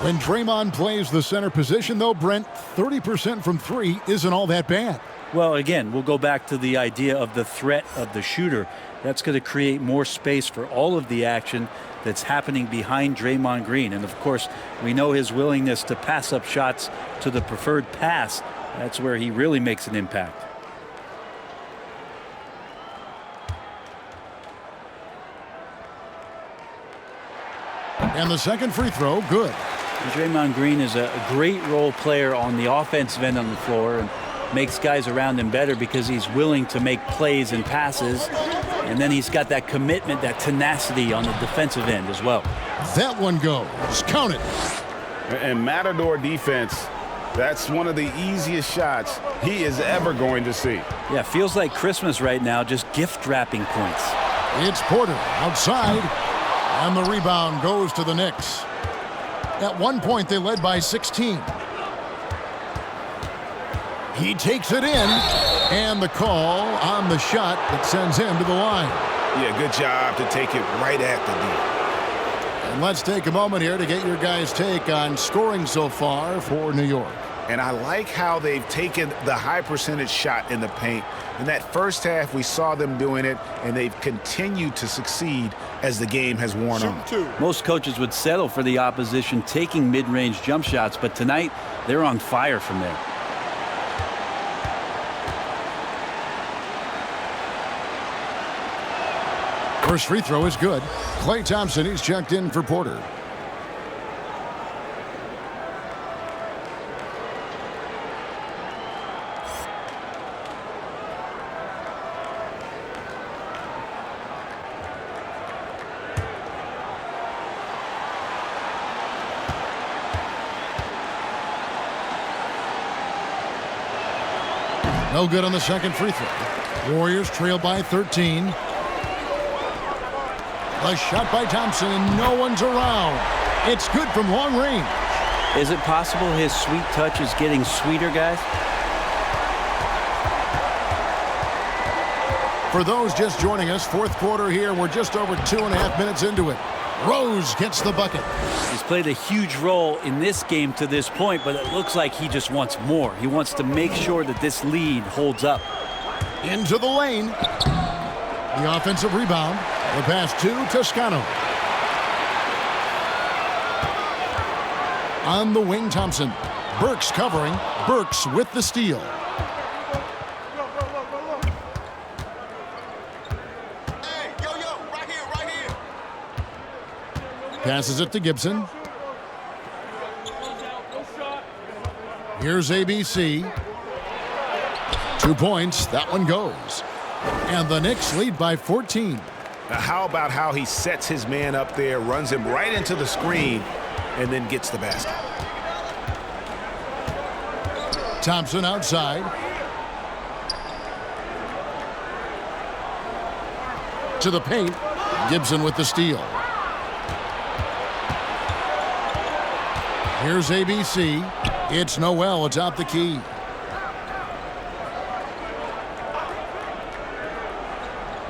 When Draymond plays the center position, though, Brent, 30% from three isn't all that bad. Well, again, we'll go back to the idea of the threat of the shooter. That's going to create more space for all of the action that's happening behind Draymond Green. And, of course, we know his willingness to pass up shots to the preferred pass. That's where he really makes an impact. And the second free throw, good. And Draymond Green is a great role player on the offensive end on the floor and makes guys around him better because he's willing to make plays and passes. And then he's got that commitment, that tenacity on the defensive end as well. That one goes. Count it. And Matador defense, that's one of the easiest shots he is ever going to see. Yeah, feels like Christmas right now, just gift wrapping points. It's Porter outside, and the rebound goes to the Knicks. At one point, they led by 16. He takes it in, and the call on the shot that sends him to the line. Yeah, good job to take it right at the D. And let's take a moment here to get your guys' take on scoring so far for New York. And I like how they've taken the high percentage shot in the paint. In that first half, we saw them doing it, and they've continued to succeed as the game has worn on. Most coaches would settle for the opposition taking mid-range jump shots, but tonight they're on fire from there. First free throw is good. Klay Thompson, he's checked in for Porter. No good on the second free throw. Warriors trail by 13. A shot by Thompson, and no one's around. It's good from long range. Is it possible his sweet touch is getting sweeter, guys? For those just joining us, fourth quarter here. We're just over 2.5 minutes into it. Rose gets the bucket. He's played a huge role in this game to this point, but it looks like he just wants more. He wants to make sure that this lead holds up. Into the lane. The offensive rebound. The pass to Toscano. On the wing, Thompson. Burks covering. Burks with the steal. Hey, yo, right here. Passes it to Gibson. Here's ABC. 2 points. That one goes. And the Knicks lead by 14. Now, how about how he sets his man up there, runs him right into the screen, and then gets the basket. Thompson outside. To the paint. Gibson with the steal. Here's ABC. It's Noel. It's out the key.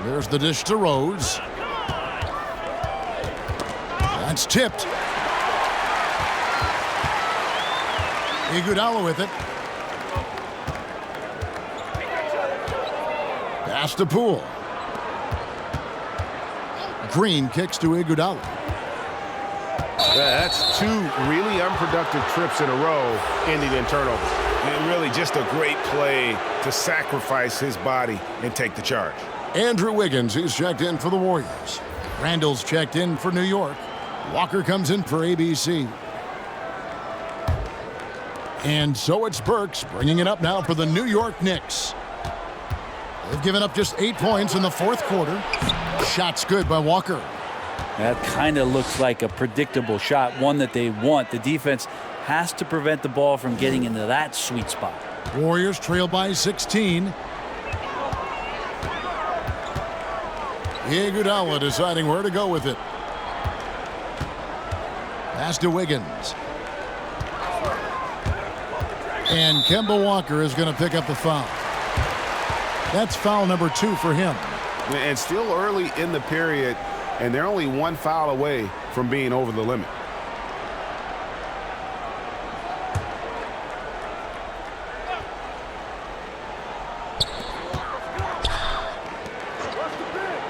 There's the dish to Rose. That's tipped. Iguodala with it. Pass to Poole. Green kicks to Iguodala. Yeah, that's two really unproductive trips in a row ending in turnovers. And really just a great play to sacrifice his body and take the charge. Andrew Wiggins, he's checked in for the Warriors. Randall's checked in for New York. Walker comes in for ABC. And so it's Burks bringing it up now for the New York Knicks. They've given up just 8 points in the fourth quarter. Shot's good by Walker. That kind of looks like a predictable shot, one that they want. The defense has to prevent the ball from getting into that sweet spot. Warriors trail by 16. Iguodala deciding where to go with it. Pass to Wiggins. And Kemba Walker is going to pick up the foul. That's foul number 2 for him. And still early in the period, and they're only one foul away from being over the limit.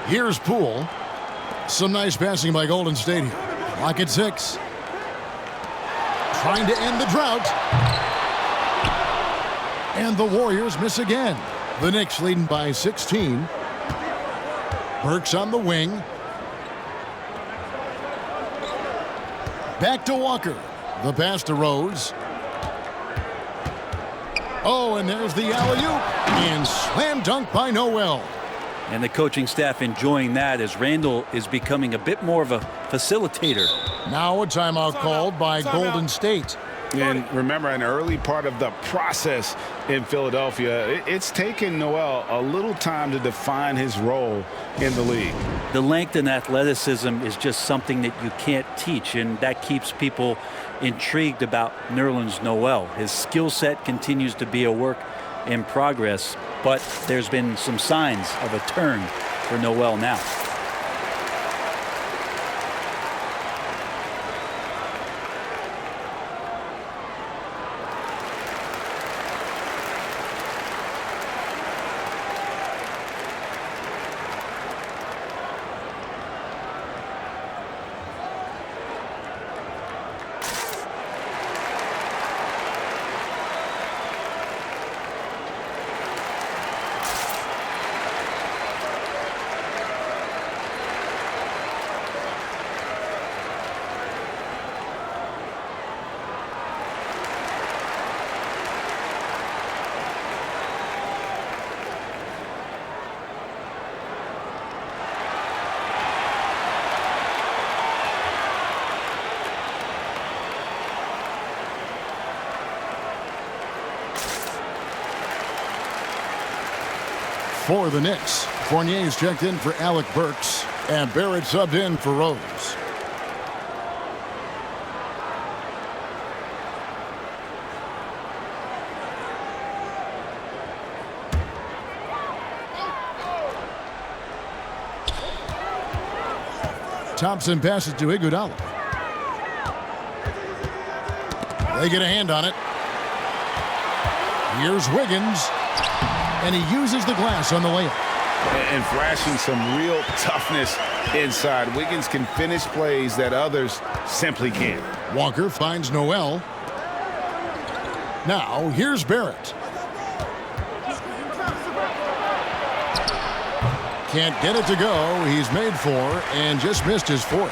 Here's Poole. Some nice passing by Golden State here. Clock at 6. Trying to end the drought. And the Warriors miss again. The Knicks leading by 16. Burks on the wing. Back to Walker. The pass to Rose. Oh, and there's the alley-oop. And slam dunk by Noel. And the coaching staff enjoying that as Randall is becoming a bit more of a facilitator. Now a timeout called by Golden State. And remember, an early part of the process in Philadelphia, it's taken Noel a little time to define his role in the league. The length and athleticism is just something that you can't teach, and that keeps people intrigued about Nerlens Noel. His skill set continues to be a work in progress, but there's been some signs of a turn for Noel now. For the Knicks, Fournier's checked in for Alec Burks, and Barrett subbed in for Rose. Thompson passes to Iguodala. They get a hand on it. Here's Wiggins. And he uses the glass on the layup. And flashing some real toughness inside. Wiggins can finish plays that others simply can't. Walker finds Noel. Now, here's Barrett. Can't get it to go. He's made 4 and just missed his 4th.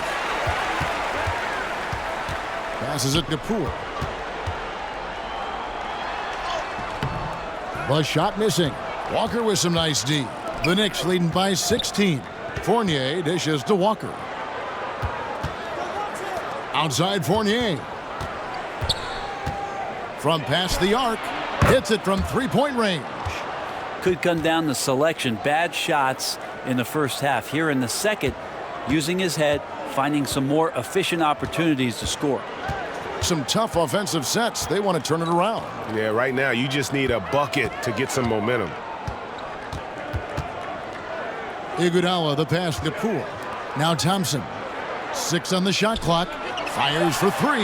Passes it to Poole. The shot missing. Walker with some nice D. The Knicks leading by 16. Fournier dishes to Walker. Outside Fournier. From past the arc. Hits it from three-point range. Could come down to selection. Bad shots in the first half. Here in the second, using his head, finding some more efficient opportunities to score. Some tough offensive sets. They want to turn it around. Yeah, right now you just need a bucket to get some momentum. Iguodala, the pass to Poole. Now Thompson. 6 on the shot clock. Fires for 3.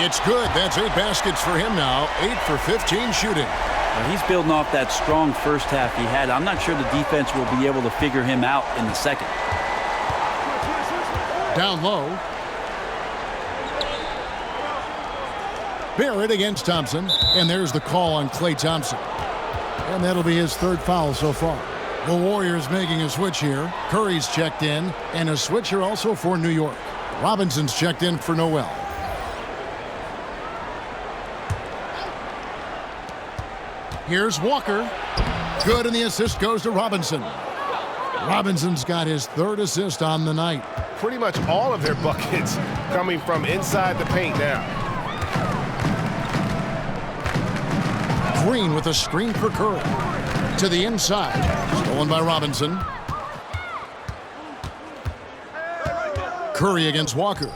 It's good. That's 8 baskets for him now. 8 for 15 shooting. Well, he's building off that strong first half he had. I'm not sure the defense will be able to figure him out in the second. Down low. Barrett against Thompson, and there's the call on Klay Thompson. And that'll be his 3rd foul so far. The Warriors making a switch here. Curry's checked in, and a switcher also for New York. Robinson's checked in for Noel. Here's Walker. Good, and the assist goes to Robinson. Robinson's got his 3rd assist on the night. Pretty much all of their buckets coming from inside the paint now. Green with a screen for Curry. To the inside. Stolen by Robinson. Curry against Walker.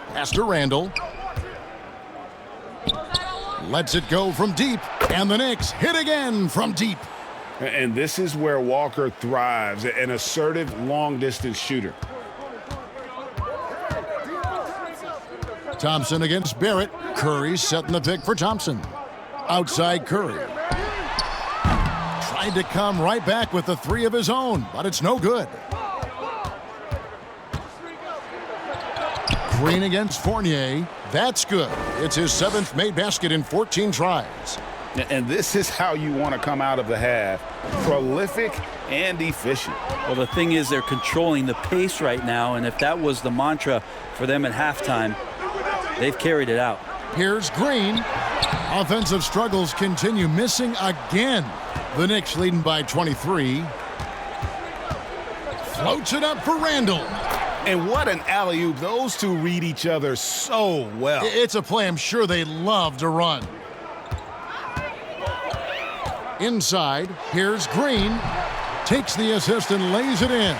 Pass to Randall. Lets it go from deep. And the Knicks hit again from deep. And this is where Walker thrives, an assertive long-distance shooter. Thompson against Barrett. Curry setting the pick for Thompson. Outside Curry. Tried to come right back with the three of his own, but it's no good. Green against Fournier. That's good. It's his 7th made basket in 14 tries. And this is how you want to come out of the half. Prolific and efficient. Well, the thing is they're controlling the pace right now, and if that was the mantra for them at halftime, they've carried it out. Here's Green. Offensive struggles continue, missing again. The Knicks leading by 23. Floats it up for Randall. And what an alley-oop. Those two read each other so well. It's a play I'm sure they love to run. Inside, here's Green. Takes the assist and lays it in.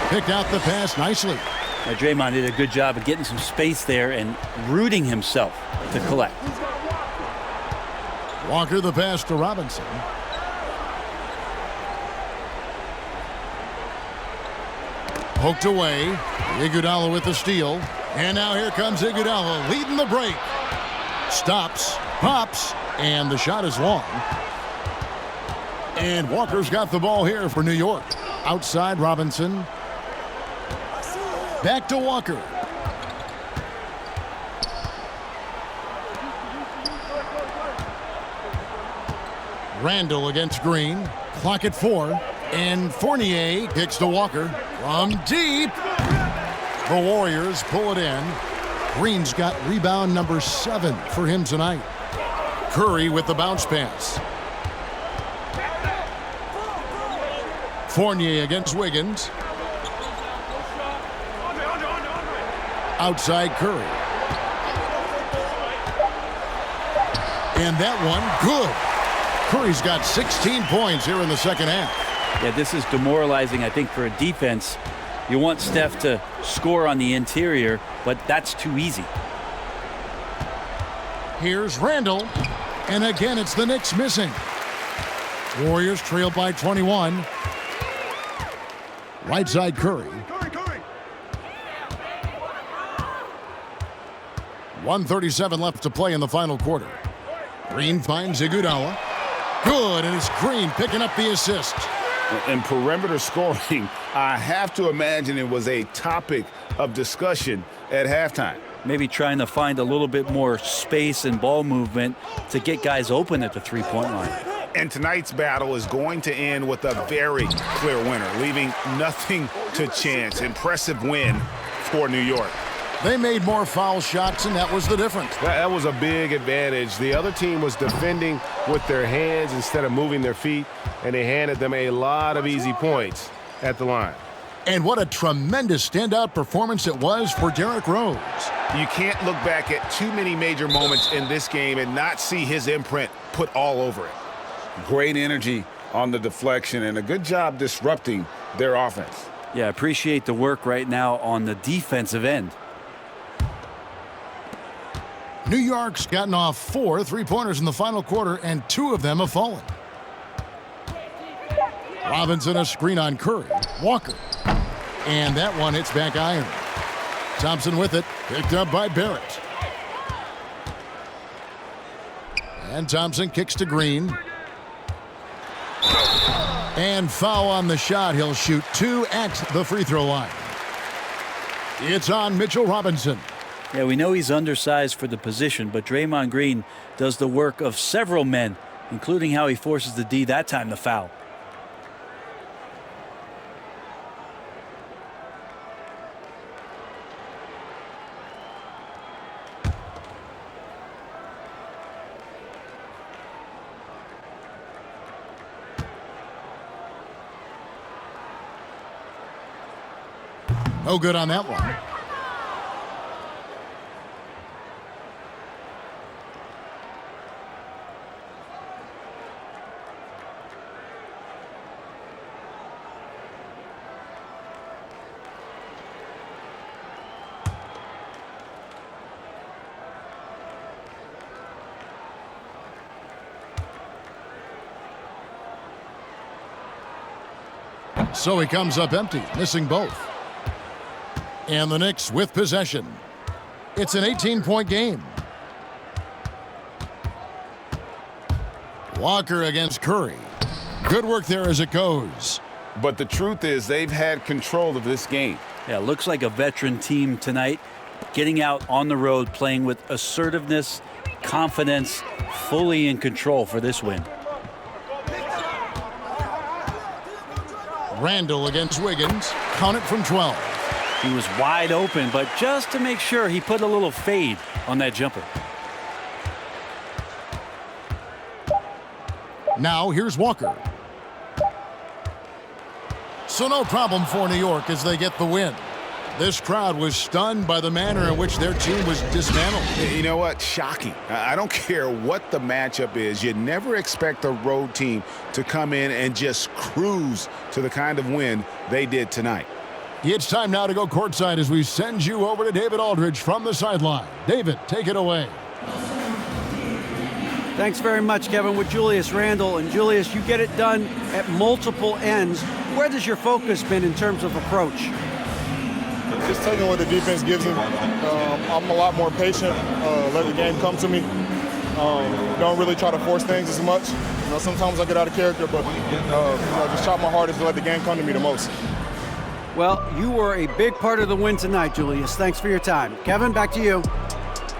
Picked out the pass nicely. Now, Draymond did a good job of getting some space there and rooting himself to collect. Walker the pass to Robinson. Poked away. Iguodala with the steal. And now here comes Iguodala leading the break. Stops, pops, and the shot is long. And Walker's got the ball here for New York. Outside Robinson. Back to Walker. Randall against Green. Clock at 4. And Fournier kicks to Walker from deep. The Warriors pull it in. Green's got rebound number 7 for him tonight. Curry with the bounce pass. Fournier against Wiggins. Outside Curry. And that one, good. Curry's got 16 points here in the second half. Yeah, this is demoralizing, I think, for a defense. You want Steph to score on the interior, but that's too easy. Here's Randall. And again, it's the Knicks missing. Warriors trail by 21. Right side Curry. 1:37 left to play in the final quarter. Green finds Iguodala. Good, and it's Green picking up the assist. And perimeter scoring, I have to imagine it was a topic of discussion at halftime. Maybe trying to find a little bit more space and ball movement to get guys open at the three-point line. And tonight's battle is going to end with a very clear winner, leaving nothing to chance. Impressive win for New York. They made more foul shots, and that was the difference. That was a big advantage. The other team was defending with their hands instead of moving their feet, and they handed them a lot of easy points at the line. And what a tremendous standout performance it was for Derrick Rose. You can't look back at too many major moments in this game and not see his imprint put all over it. Great energy on the deflection and a good job disrupting their offense. Yeah, appreciate the work right now on the defensive end. New York's gotten off 4 three-pointers in the final quarter, and 2 of them have fallen. Robinson a screen on Curry. Walker. And that one hits back iron. Thompson with it. Picked up by Barrett. And Thompson kicks to Green. And foul on the shot. He'll shoot 2 at the free throw line. It's on Mitchell Robinson. Yeah, we know he's undersized for the position, but Draymond Green does the work of several men, including how he forces the D that time to foul. No good on that one. So he comes up empty, missing both. And the Knicks with possession. It's an 18-point game. Walker against Curry. Good work there as it goes. But the truth is they've had control of this game. Yeah, looks like a veteran team tonight, getting out on the road, playing with assertiveness, confidence, fully in control for this win. Randall against Wiggins. Count it from 12. He was wide open, but just to make sure, he put a little fade on that jumper. Now here's Walker. So no problem for New York as they get the win. This crowd was stunned by the manner in which their team was dismantled. You know what? Shocking. I don't care what the matchup is. You never expect a road team to come in and just cruise to the kind of win they did tonight. It's time now to go courtside as we send you over to David Aldridge from the sideline. David, take it away. Thanks very much, Kevin, with Julius Randle. And Julius, you get it done at multiple ends. Where has your focus been in terms of approach? Just taking what the defense gives me. I'm a lot more patient, let the game come to me. Don't really try to force things as much. Sometimes I get out of character, but just try my hardest to let the game come to me the most. Well, you were a big part of the win tonight, Julius. Thanks for your time. Kevin, back to you.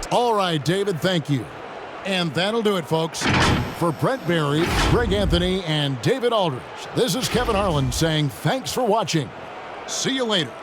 All right, David, thank you. And that'll do it, folks. For Brent Barry, Greg Anthony, and David Aldridge, this is Kevin Harlan saying thanks for watching. See you later.